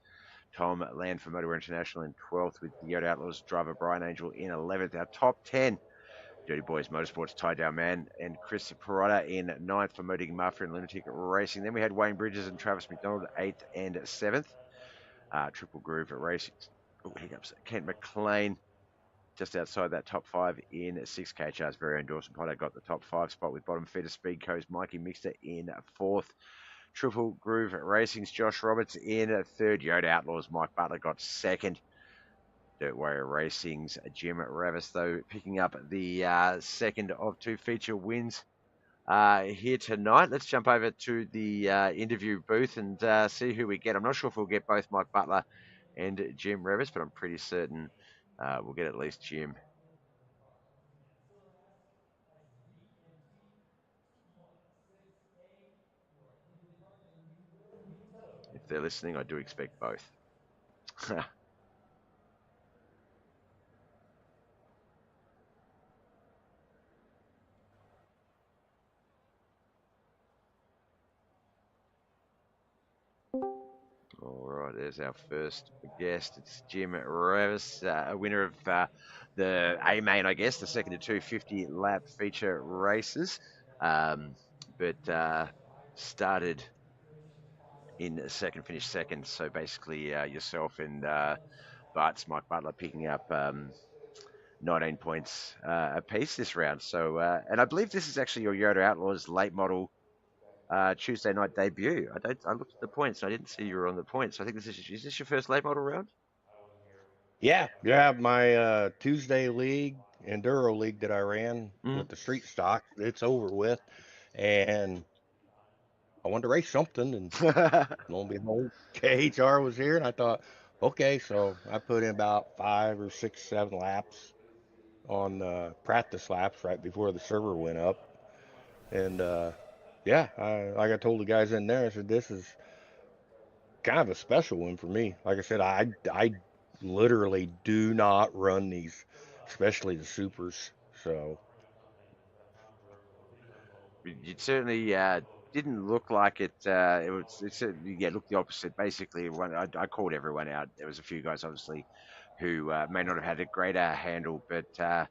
Tom Land for Motorware International in 12th, with the YOTA Outlaws driver Brian Angel in 11th. Our top 10, Dirty Boys Motorsports, Ty Dow Man, and Chris Perotta in 9th for Modigging Mafia and Lunatic Racing. Then we had Wayne Bridges and Travis McDonald 8th and 7th. Triple Groove Racing. Oh, hiccups. Kent McLean just outside that top 5 in 6th. KHR's very own Dawson Potter got the top 5 spot with bottom feeder Speedco's Mikey Mixter in 4th. Triple Groove Racing's Josh Roberts in 3rd. YOTA Outlaws Mike Butler got 2nd. Dirt Warrior Racing's Jim Ravis, though, picking up the second of 2 feature wins here tonight. Let's jump over to the interview booth and see who we get. I'm not sure if we'll get both Mike Butler and Jim Ravis, but I'm pretty certain we'll get at least Jim. If they're listening, I do expect both. All right, there's our first guest. It's Jim Ravis, a winner of the A-Main, I guess, the second of 2 50-lap feature races, but started in second, finished second. So basically yourself and Bart's Mike Butler picking up 19 points apiece this round. So, and I believe this is actually your YOTA Outlaws late model Tuesday night debut. I looked at the points and I didn't see you were on the points. I think is this your first late model round? Yeah, my Tuesday league, Enduro league that I ran with the street stock, it's over with, and I wanted to race something, and lo and behold, KHR was here, and I thought, okay, so I put in about 5 or 6, 7 laps on practice laps right before the server went up, and yeah, like I told the guys in there, I said, this is kind of a special one for me. Like I said, I literally do not run these, especially the supers. So You certainly didn't look like it. It certainly looked the opposite. Basically, when I called everyone out, there was a few guys obviously who may not have had a greater handle, but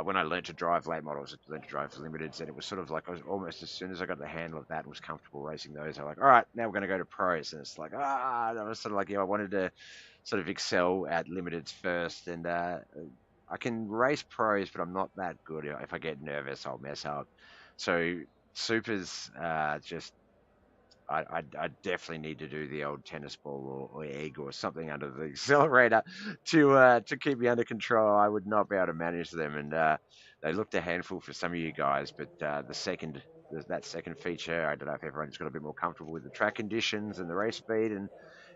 when I learned to drive late models, I learned to drive limiteds, and it was sort of like I was almost as soon as I got the handle of that and was comfortable racing those, I was like, all right, now we're going to go to pros, and it's like I was sort of like I wanted to sort of excel at limiteds first, and I can race pros, but I'm not that good. If I get nervous, I'll mess up. So supers just I definitely need to do the old tennis ball or egg or something under the accelerator to keep me under control. I would not be able to manage them, and they looked a handful for some of you guys. But that second feature, I don't know if everyone's got a bit more comfortable with the track conditions and the race speed and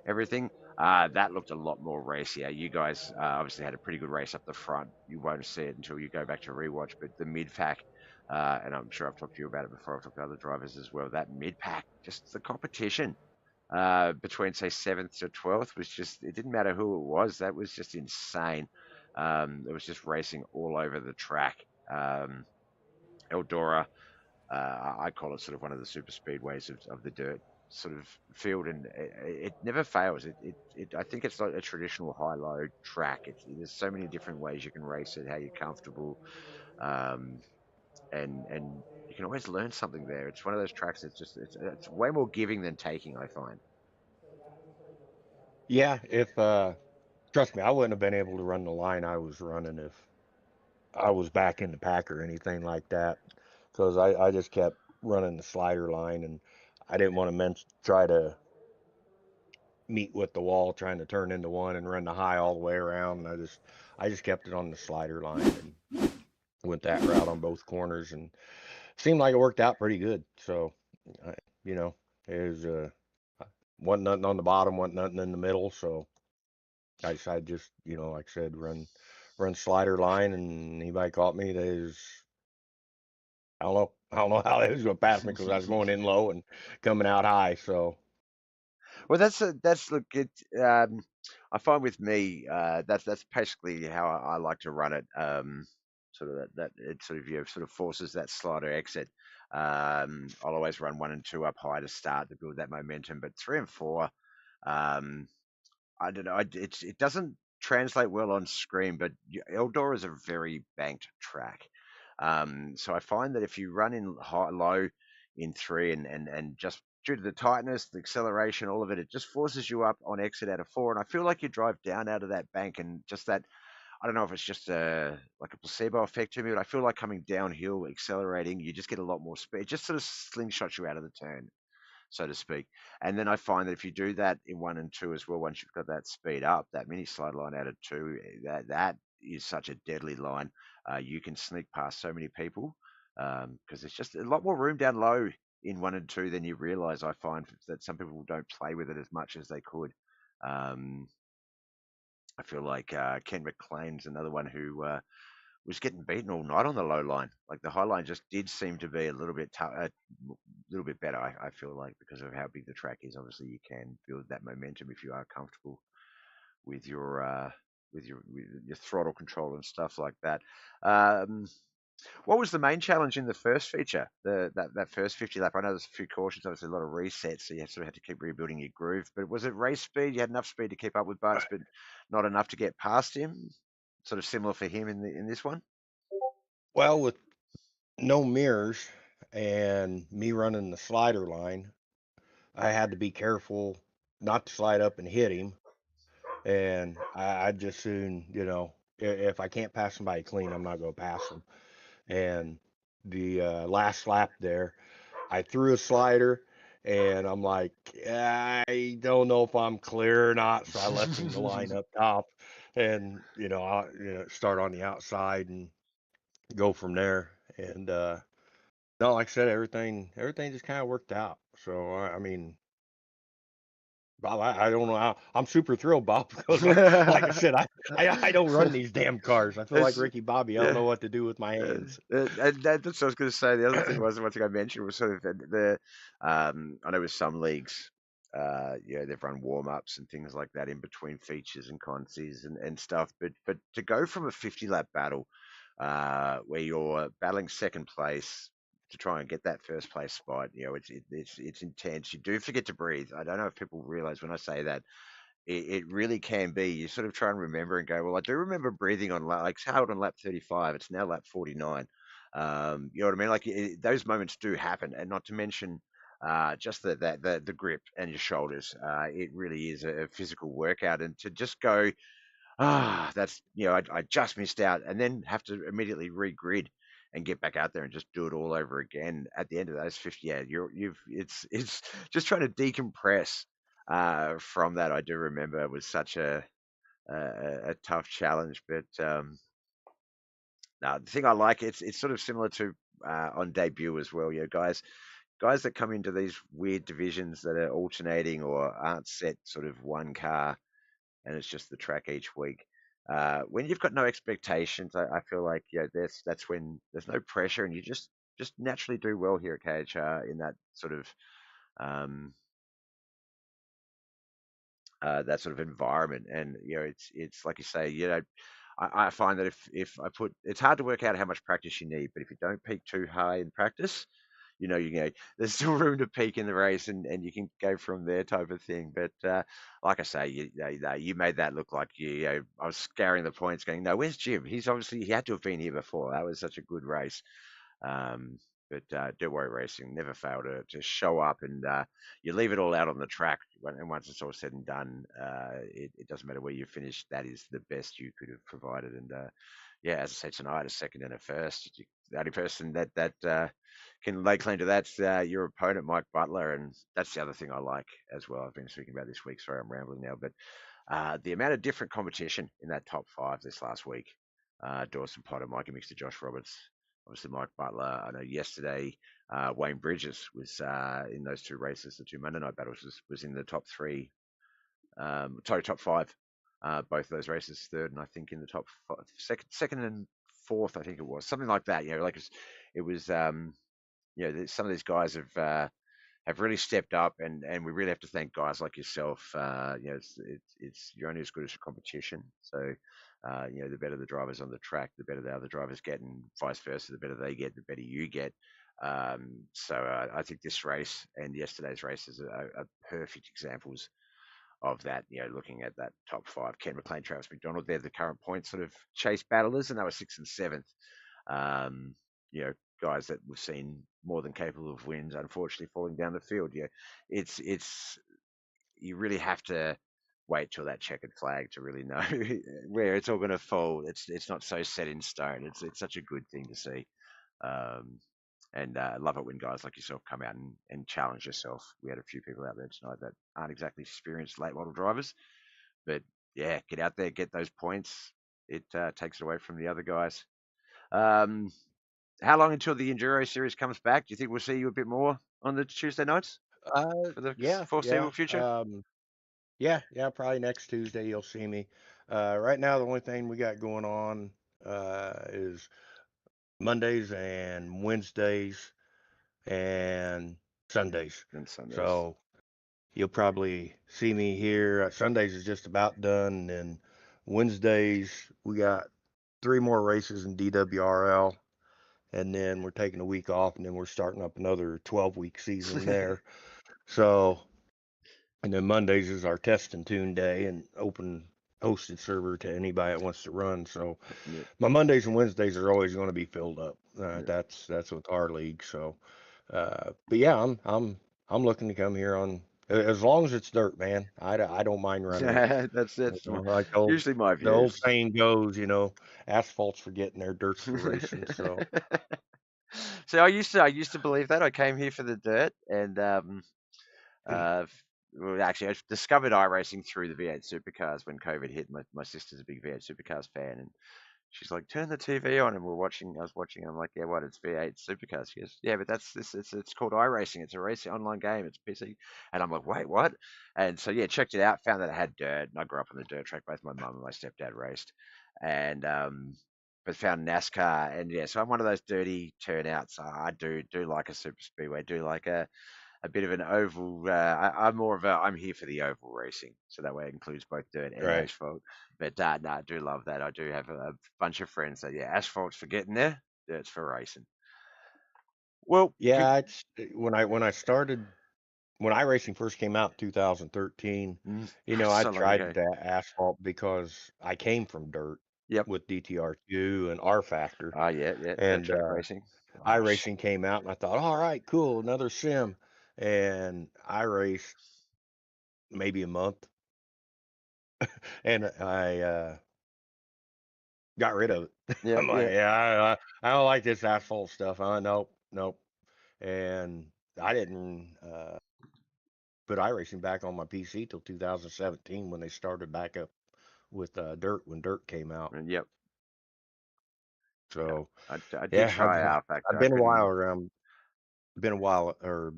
everything. That looked a lot more racier. You guys obviously had a pretty good race up the front. You won't see it until you go back to rewatch, but the mid pack. And I'm sure I've talked to you about it before. I've talked to other drivers as well. That mid pack, just the competition between say 7th to 12th was it didn't matter who it was. That was just insane. It was just racing all over the track. Eldora, I call it sort of one of the super speedways of the dirt sort of field, and it never fails. I think it's like a traditional high-low track. There's so many different ways you can race it, how you're comfortable. And you can always learn something there. It's one of those tracks that's it's way more giving than taking, I find. yeah, if trust me, I wouldn't have been able to run the line I was running if I was back in the pack or anything like that, because I just kept running the slider line, and I didn't want to try to meet with the wall trying to turn into one and run the high all the way around. And I just kept it on the slider line and went that route on both corners, and seemed like it worked out pretty good. So, you know, it was wasn't nothing on the bottom, wasn't nothing in the middle. So I decided just, like I said, run slider line, and anybody caught me, I don't know how they was gonna pass me because I was going in low and coming out high. So Well, that's look it. I find with me, that's basically how I like to run it. Sort of that it sort of sort of forces that slider exit. I'll always run 1 and 2 up high to start to build that momentum, but 3 and 4, um, I don't know. It doesn't translate well on screen, but Eldora is a very banked track. So I find that if you run in low in 3 and just due to the tightness, the acceleration, all of it, it just forces you up on exit out of 4. And I feel like you drive down out of that bank and just that. I don't know if it's just like a placebo effect to me, but I feel like coming downhill, accelerating, you just get a lot more speed. It just sort of slingshots you out of the turn, so to speak. And then I find that if you do that in 1 and 2 as well, once you've got that speed up, that mini slide line out of 2, that is such a deadly line. You can sneak past so many people because there's just a lot more room down low in 1 and 2 than you realize. I find that some people don't play with it as much as they could. Um, I feel like Ken McLean's another one who was getting beaten all night on the low line. Like the high line just did seem to be a little bit better. I feel like because of how big the track is. Obviously, you can build that momentum if you are comfortable with your throttle control and stuff like that. Um, what was the main challenge in the first feature? That first 50 lap. I know there's a few cautions, obviously a lot of resets, so you sort of had to keep rebuilding your groove. But was it race speed? You had enough speed to keep up with Butts, but not enough to get past him. Sort of similar for him in this one. well, with no mirrors and me running the slider line, I had to be careful not to slide up and hit him. And I'd just soon, if I can't pass somebody clean, I'm not going to pass them. And the last lap there, I threw a slider, and I'm like, I don't know if I'm clear or not. So I left him to line up top, and I start on the outside and go from there. And no, like I said, everything just kind of worked out. So I mean, Bob, I don't know how. I'm super thrilled, Bob, because like I said, I don't run these damn cars. I feel like It's, Ricky Bobby. I don't yeah. know what to do with my hands. And that's what I was going to say. The other thing was, one thing I mentioned was sort of I know with some leagues, they've run warm ups and things like that in between features and consies and stuff. But to go from a 50 lap battle, where you're battling second place to try and get that first place spot, it's intense. You do forget to breathe. I don't know if people realize when I say that it really can be. You sort of try and remember and go, well, I do remember breathing on like Howard on lap 35. It's now lap 49. You know what I mean? Like those moments do happen, and not to mention just the grip and your shoulders. It really is a physical workout, and to just go, that's I just missed out, and then have to immediately regrid and get back out there and just do it all over again at the end of those 50. Yeah, it's just trying to decompress from that. I do remember it was such a tough challenge, but no, the thing I like, it's sort of similar to on debut as well. Guys that come into these weird divisions that are alternating or aren't set sort of one car and it's just the track each week. When you've got no expectations, I feel like that's when there's no pressure and you just naturally do well here at KHR in um, that sort of environment. And it's like you say, I find that if I put, it's hard to work out how much practice you need, but if you don't peak too high in practice, there's still room to peak in the race, and you can go from there type of thing. But like I say, you made that look like I was scouring the points, going, no, where's Jim? He had to have been here before. That was such a good race. Um, but Dirt Warrior Racing never fail to show up, and you leave it all out on the track. And once it's all said and done, it doesn't matter where you finish. That is the best you could have provided. And yeah, as I said tonight, a second and a first. The only person that can lay claim to that's your opponent, Mike Butler, and that's the other thing I like as well. I've been speaking about this week. Sorry, I'm rambling now, but the amount of different competition in that top 5 this last week. Dawson Potter, Mikey Mixter, Josh Roberts, obviously Mike Butler. I know yesterday Wayne Bridges was in those 2 races, the 2 Monday night battles, was in the top 3, sorry, top 5. Both of those races, third and I think in the top 5, second and 4th, I think it was, something like that. Like it was some of these guys have really stepped up, and we really have to thank guys like yourself. It's you're only as good as your competition. So, the better the drivers on the track, the better the other drivers get, and vice versa. The better they get, the better you get. So I think this race and yesterday's race are perfect examples of that. Looking at that top 5, Ken McLean, Travis McDonald, they're the current point sort of chase battlers, and they were 6th and 7th. Um, Guys that we've seen more than capable of wins, unfortunately falling down the field. It's you really have to wait till that checkered flag to really know where it's all going to fall. It's not so set in stone. It's such a good thing to see. And I love it when guys like yourself come out and challenge yourself. We had a few people out there tonight that aren't exactly experienced late model drivers, but yeah, get out there, get those points. It takes it away from the other guys. How long until the Enduro series comes back? Do you think we'll see you a bit more on the Tuesday nights for the Yeah, foreseeable future? yeah, probably next Tuesday you'll see me. Right now, the only thing we got going on is Mondays and Wednesdays and Sundays. And Sundays. So you'll probably see me here. Sundays is just about done, and Wednesdays we got 3 more races in DWRL, and then we're taking a week off, and then we're starting up another 12-week season there. So, and then Mondays is our test and tune day and open hosted server to anybody that wants to run. So Yeah. my Mondays and Wednesdays are always going to be filled up. Yeah. That's with our league. So, but yeah, I'm looking to come here on as long as it's dirt, man. I don't mind running it. That's Like usually my the old views. saying goes, asphalt's for getting there, dirt's for racing. So So I used to believe that. I came here for the dirt, and well, actually, I discovered iRacing through the V8 supercars when COVID hit. My sister's a big V8 supercars fan, and she's like, "Turn the TV on," and we're watching. I was watching. And I'm like, "Yeah, what? It's V8 supercars." She goes, "Yeah, but that's this. It's called iRacing. It's a racing online game. It's PC." And I'm like, "Wait, what?" And so yeah, checked it out. Found that it had dirt. And I grew up on the dirt track. Both my mum and my stepdad raced, and but found NASCAR. And yeah, so I'm one of those dirty turnouts. I do like a super speedway. Do like a bit of an oval. I'm here for the oval racing, so that way it includes both dirt and right. asphalt. But no, I do love that. I do have a bunch of friends that asphalt's for getting there, dirt's for racing. Well, Yeah, it's when I started when iRacing first came out in 2013, I so long tried ago. that asphalt because I came from dirt Yep. with DTR2 and R Factor, Oh yeah, dirt and track racing. Gosh. iRacing came out, and I thought, all right, cool, another sim, and I raced maybe a month, and I got rid of it. Yeah, I'm like, yeah. yeah, I don't like this asphalt stuff. Nope, nope, and I didn't put iRacing back on my PC till 2017 when they started back up with dirt when dirt came out. Yep. So I did yeah, try R I've Factor. I been a while couldn't. around,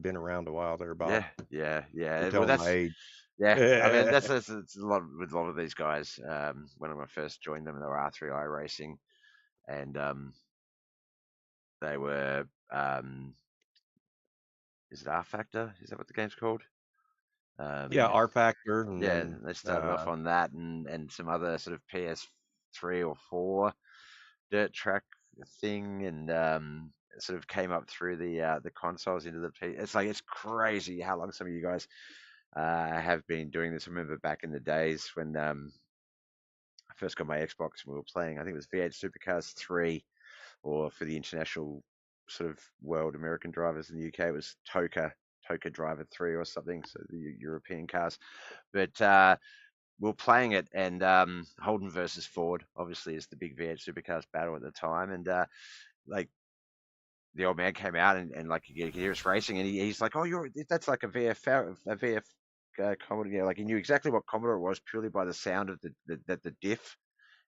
been around a while there, Bob. Yeah. Don't Well, tell my that's age. yeah. I mean, that's it's a lot with a lot of these guys. When I first joined them, they were R3i Racing, and they were is it R Factor? Is that what the game's called? Yeah, Um, R Factor, and yeah, then they started off on that and some other sort of PS3 or 4 dirt track thing, and it sort of came up through the consoles into the P. It's crazy how long some of you guys have been doing this. I remember back in the days when I first got my Xbox and we were playing. I think it was V8 Supercars 3, or for the international sort of world American drivers in the UK, it was Toka Driver 3 or something, so the European cars. But we were playing it, and Holden versus Ford obviously is the big V8 Supercars battle at the time, and like the old man came out and like you could hear us racing, and he's like, "Oh, that's like a VF Commodore." Like he knew exactly what Commodore it was purely by the sound of the diff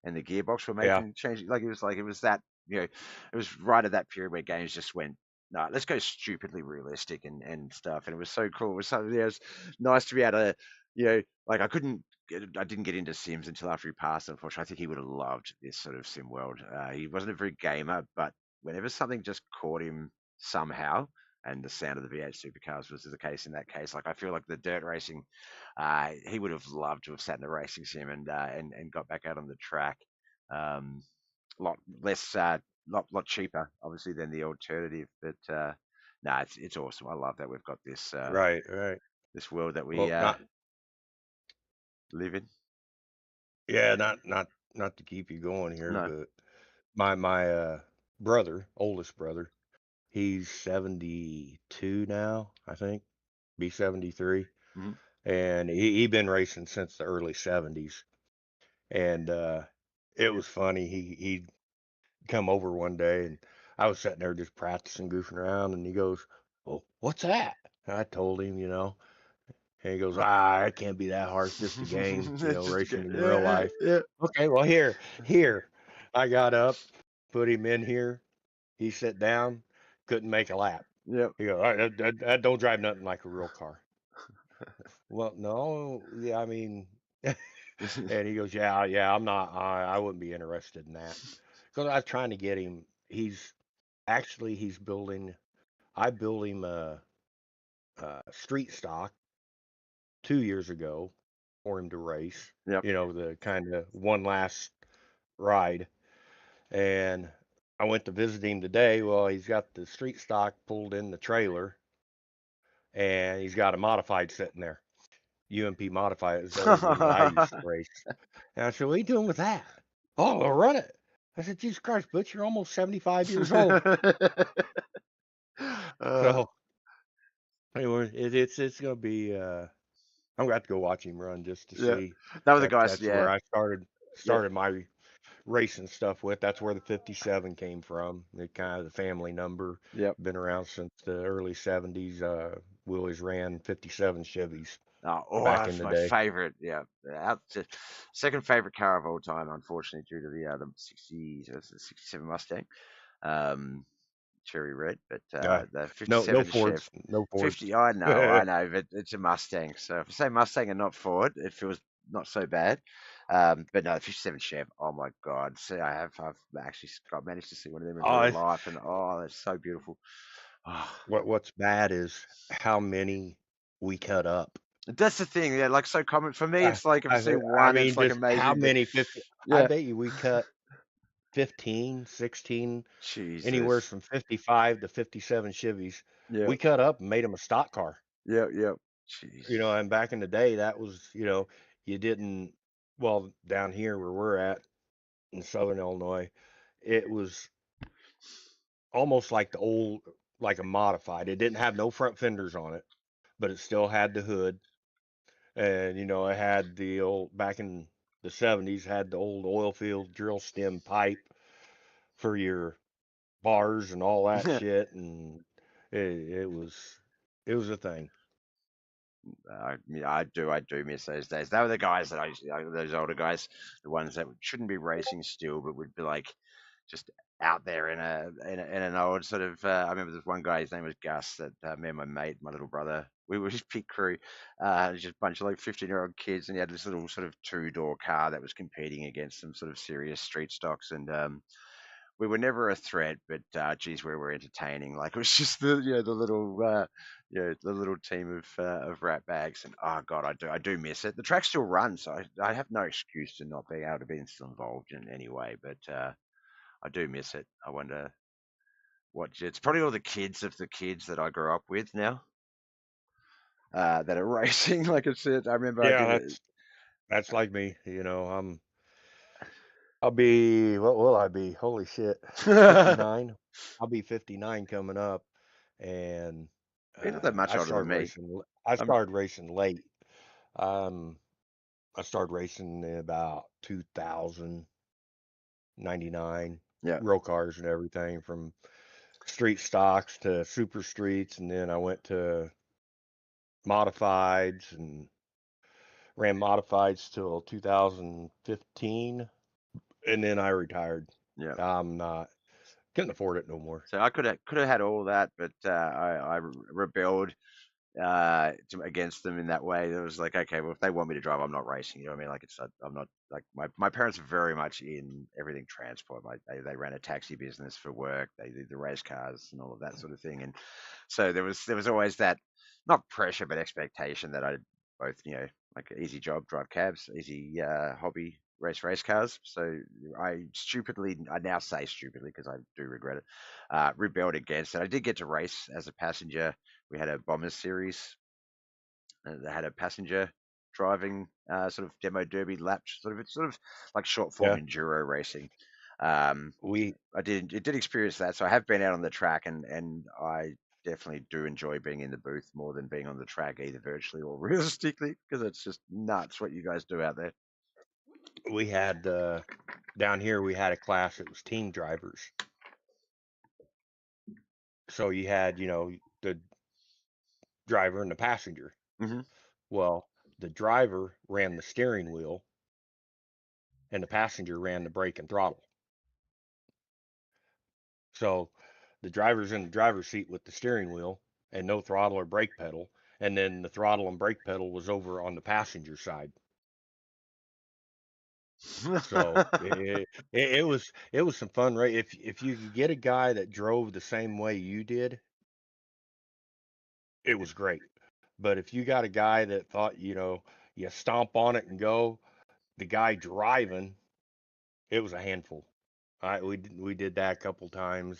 and the gearbox were yeah, making changes. Like it was that it was right at that period where games just went, no, let's go stupidly realistic and stuff. And it was so cool. It was so it was nice to be able to like I didn't get into Sims until after he passed. Unfortunately, I think he would have loved this sort of sim world. He wasn't a very gamer, but whenever something just caught him somehow, and the sound of the V8 supercars was the case in that case. Like I feel like the dirt racing, he would have loved to have sat in a racing sim and got back out on the track. Um, lot less, lot cheaper, obviously, than the alternative. But no, it's awesome. I love that we've got Right, right. this world that we Well, not live in. yeah, not to keep you going here, No. but my brother, oldest brother, he's 72 now, I think. Be 73. Mhm. And he been racing since the early 70s. And it was funny. He come over one day and I was sitting there just practicing, goofing around, and he goes, "Well, what's that?" And I told him, and he goes, "It can't be that hard. It's just a game, It's just a racing good, in real yeah, life." yeah, Okay, well here. I got up, put him in here. He sat down, couldn't make a lap. yeah. He goes, "All right, that don't drive nothing like a real car." Well, no, yeah, I mean, and he goes, yeah, I'm not, I wouldn't be interested in that. Because I was trying to get him. He's building. I built him a street stock 2 years ago for him to race. Yep. The kind of one last ride. And I went to visit him today. Well, he's got the street stock pulled in the trailer, and he's got a modified sitting there. UMP modified is the old one that I used to race. And I said, "What are you doing with that?" "Oh, I'll run it." I said, "Jesus Christ, Butch, you're almost 75 years old." uh, So anyway, it's gonna be I'm gonna have to go watch him run just to yeah. see. That was the That guys. that's where Yeah. I Yep. started my racing stuff with. That's where the 57 came from. It kind of the family number. Yep. Been around since the early 70s. We always ran 57 Chevys back in That's the my day. favorite. Yeah. Second favorite car of all time, unfortunately, due to the 67 Mustang. Um, cherry red, but Uh, the no 57 Chev. Fords, no Fords. 50, I know, but it's a Mustang. So if I say Mustang and not Ford, it feels not so bad. But no, the 57 Chev, oh my God. See, I've actually managed to see one of them in real Uh, life, and oh, that's so beautiful. Oh, what's bad is how many we cut up. that's the thing, yeah, like so common. For me, I, it's like if I I see I one, mean, it's like just how amazing, but many 50? I yeah, bet you we cut 15, 16, anywhere Jesus. from 55 to 57 Chevys. Yeah, We cut up and made them a stock car. yeah, yeah. Jesus. And back in the day, that was, you didn't, well, down here where we're at in Southern Illinois, it was almost like like a modified. It didn't have no front fenders on it, but it still had the hood. And, it had the old, back in the 70s, had the old oil field drill stem pipe for your bars and all that shit. And it was a thing. I do miss those days. They were the guys that those older guys, the ones that shouldn't be racing still, but would be like just out there in an old sort of. I remember this one guy. His name was Gus. That me and my mate, my little brother, we were his pit crew. Just a bunch of like 15-year-old kids, and he had this little sort of two-door car that was competing against some sort of serious street stocks, and we were never a threat, but geez, we were entertaining. Like it was just the little the little team of rat bags, and oh god, I do miss it. The track still runs, so I have no excuse to not being able to be still involved in any way, but I do miss it. I wonder what it's probably all the kids of the kids that I grew up with now that are racing. Like I said, I remember I Yeah, did it. that's like me. I'll be, what will I be? Holy shit, 59. I'll be 59 coming up, and You're not that much older than me. I I'm started racing late. Um, I started racing in about 2099, yeah. real cars and everything, from street stocks to super streets, and then I went to modifieds and ran modifieds till 2015, and then I retired. Yeah. I'm not couldn't afford it no more. So I could have had all that, but I rebelled against them in that way. It was like, okay, well, if they want me to drive, I'm not racing. You know what I mean? Like, I'm not like my parents are very much in everything transport. Like, they ran a taxi business for work. They did the race cars and all of that sort of thing. And so there was always that, not pressure, but expectation that I both, like easy job, drive cabs, easy hobby, race cars. So I now say stupidly because I do regret it, rebelled against it. I did get to race as a passenger. We had a Bombers series that had a passenger driving sort of demo derby lap, sort of like short form Yeah. enduro racing. Um, We it did experience that, so I have been out on the track, and I definitely do enjoy being in the booth more than being on the track, either virtually or realistically, because it's just nuts what you guys do out there. we had down here we had a class that was team drivers. So you had, the driver and the passenger. Hmm. Well, the driver ran the steering wheel and the passenger ran the brake and throttle. So the driver's in the driver's seat with the steering wheel and no throttle or brake pedal, and then the throttle and brake pedal was over on the passenger side. So it was some fun, right? If you could get a guy that drove the same way you did, it was great. But if you got a guy that thought, you stomp on it and go, the guy driving, it was a handful. We did that a couple times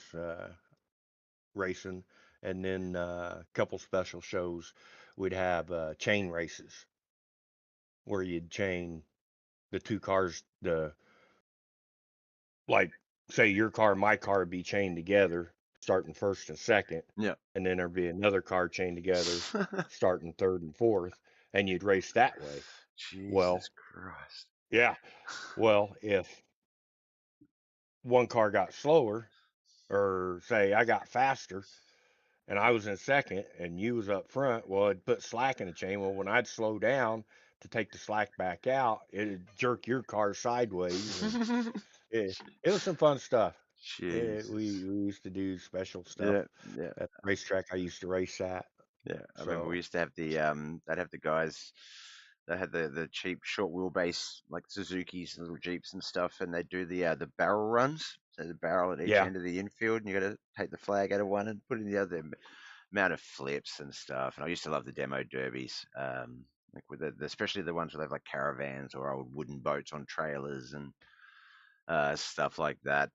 racing, and then a couple special shows. We'd have chain races where you'd chain the two cars, the like say your car, my car would be chained together, starting first and second, Yeah. and then there'd be another car chained together, starting third and fourth, and you'd race that way. Jesus Well, Christ. yeah. Well, if one car got slower, or say I got faster and I was in second and you was up front, well, it'd put slack in the chain. Well, when I'd slow down to take the slack back out, it'd jerk your car sideways, and it was some fun stuff. We Jesus. used to do special stuff Yeah, yeah. at the racetrack I used to race at. Yeah, I remember we So used to have they'd have the guys that had the cheap short wheelbase like Suzuki's and little Jeeps and stuff, and they do the barrel runs. So the barrel at each yeah, end of the infield, and you got to take the flag out of one and put it in the other. Amount of flips and stuff. And I used to love the demo derbies, like with especially the ones where they have like caravans or old wooden boats on trailers and stuff like that.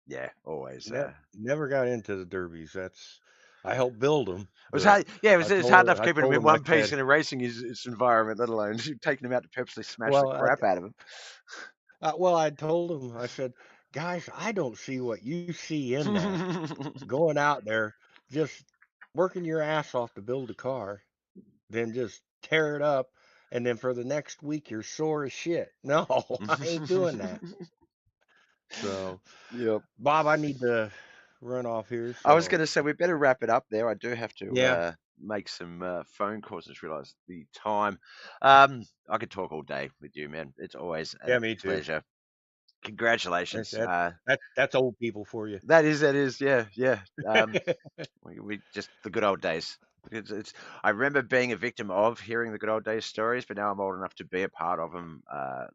Yeah, always. never got into the derbies. I helped build them, It was but hard. Yeah, it's hard enough I keeping them told in them I one piece said, in a racing environment, let alone taking them out to purposely smash the well, crap out of them. I told them, I said, guys, I don't see what you see in that. Going out there, just working your ass off to build a car, then just tear it up, and then for the next week you're sore as shit. No, I ain't doing that. So, Yep. Bob, I need to run off here. I was going So, to say we better wrap it up there. I do have to yeah, make some phone calls. Just realised the time. I could talk all day with you, man. It's always a yeah, me too. pleasure. That, Congratulations. that, that's old people for you. That is, yeah, yeah. We just the good old days. It's. I remember being a victim of hearing the good old days stories, but now I'm old enough to be a part of them.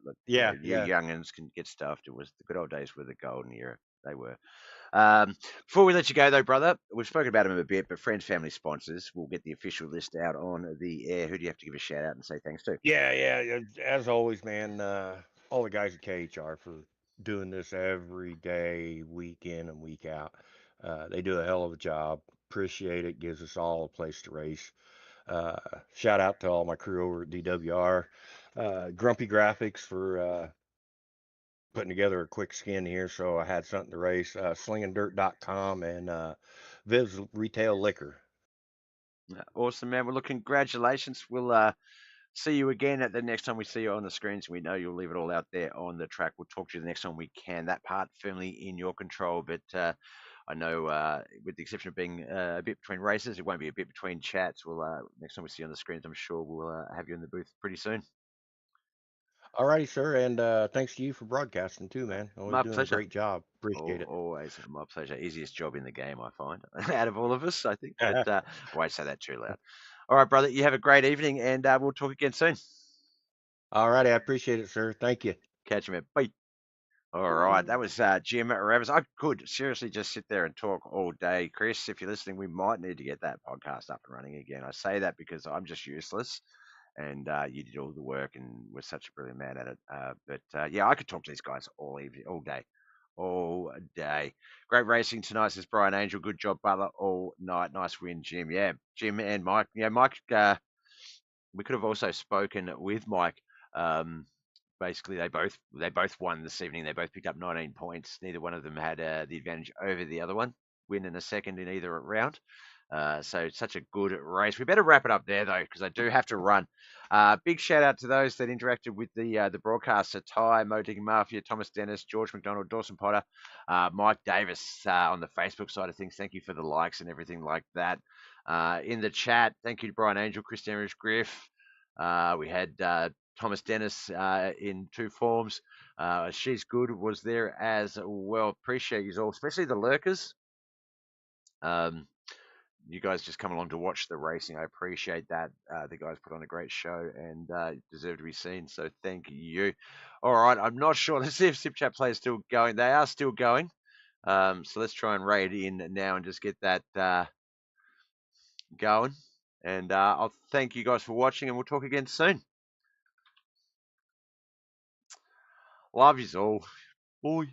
Look, Yeah, you yeah. youngins can get stuffed. It was the good old days were the golden era. They were. Um, Before we let you go, though, brother, we've spoken about them a bit, but friends, family, sponsors, we'll get the official list out on the air. Who do you have to give a shout out and say thanks to? Yeah, yeah, yeah. As always, man, all the guys at KHR for doing this every day, week in and week out. They do a hell of a job. Appreciate it. Gives us all a place to race. Uh, Shout out to all my crew over at DWR. Grumpy Graphics for putting together a quick skin here, so I had something to race. Slingingdirt.com and Viv's Retail Liquor. Awesome, man. Well, look, congratulations. We'll see you again at the next time we see you on the screens. We know you'll leave it all out there on the track. We'll talk to you the next time we can. That part firmly in your control, but I know, with the exception of being a bit between races, it won't be a bit between chats. We'll next time we see you on the screens, I'm sure we'll have you in the booth pretty soon. Alrighty, sir, and thanks to you for broadcasting too, man. Always My doing a pleasure. great job. Appreciate it. Always my pleasure. Easiest job in the game, I find, out of all of us, I think. But I won't say that too loud. All right, brother. You have a great evening, and we'll talk again soon. Alrighty, I appreciate it, sir. Thank you. Catch you, man. Bye. All right, that was Jim Ravis. I could seriously just sit there and talk all day. Chris, if you're listening, we might need to get that podcast up and running again. I say that because I'm just useless, and you did all the work and was such a brilliant man at it. But yeah, I could talk to these guys all evening, all day. Great racing tonight, says Brian Angel. Good job, Butler, all night. Nice win, Jim. Yeah, Jim and Mike. Yeah, Mike. We could have also spoken with Mike. Basically, they both won this evening. They both picked up 19 points. Neither one of them had the advantage over the other one. Win in a second in either round. So such a good race. We better wrap it up there though, because I do have to run. Big shout out to those that interacted with the broadcaster: Ty, Mo Digging Mafia, Thomas Dennis, George McDonald, Dawson Potter, Mike Davis on the Facebook side of things. Thank you for the likes and everything like that. In the chat, thank you to Brian Angel, Chris Demers, Griff. We had Thomas Dennis in two forms. She's good was there as well. Appreciate you all, especially the lurkers. You guys just come along to watch the racing. I appreciate that. The guys put on a great show and deserve to be seen. So thank you. All right, I'm not sure. Let's see if Sip Chat Play is still going. They are still going. So let's try and raid in now and just get that going. And I'll thank you guys for watching, and we'll talk again soon. Love yous all. Bye.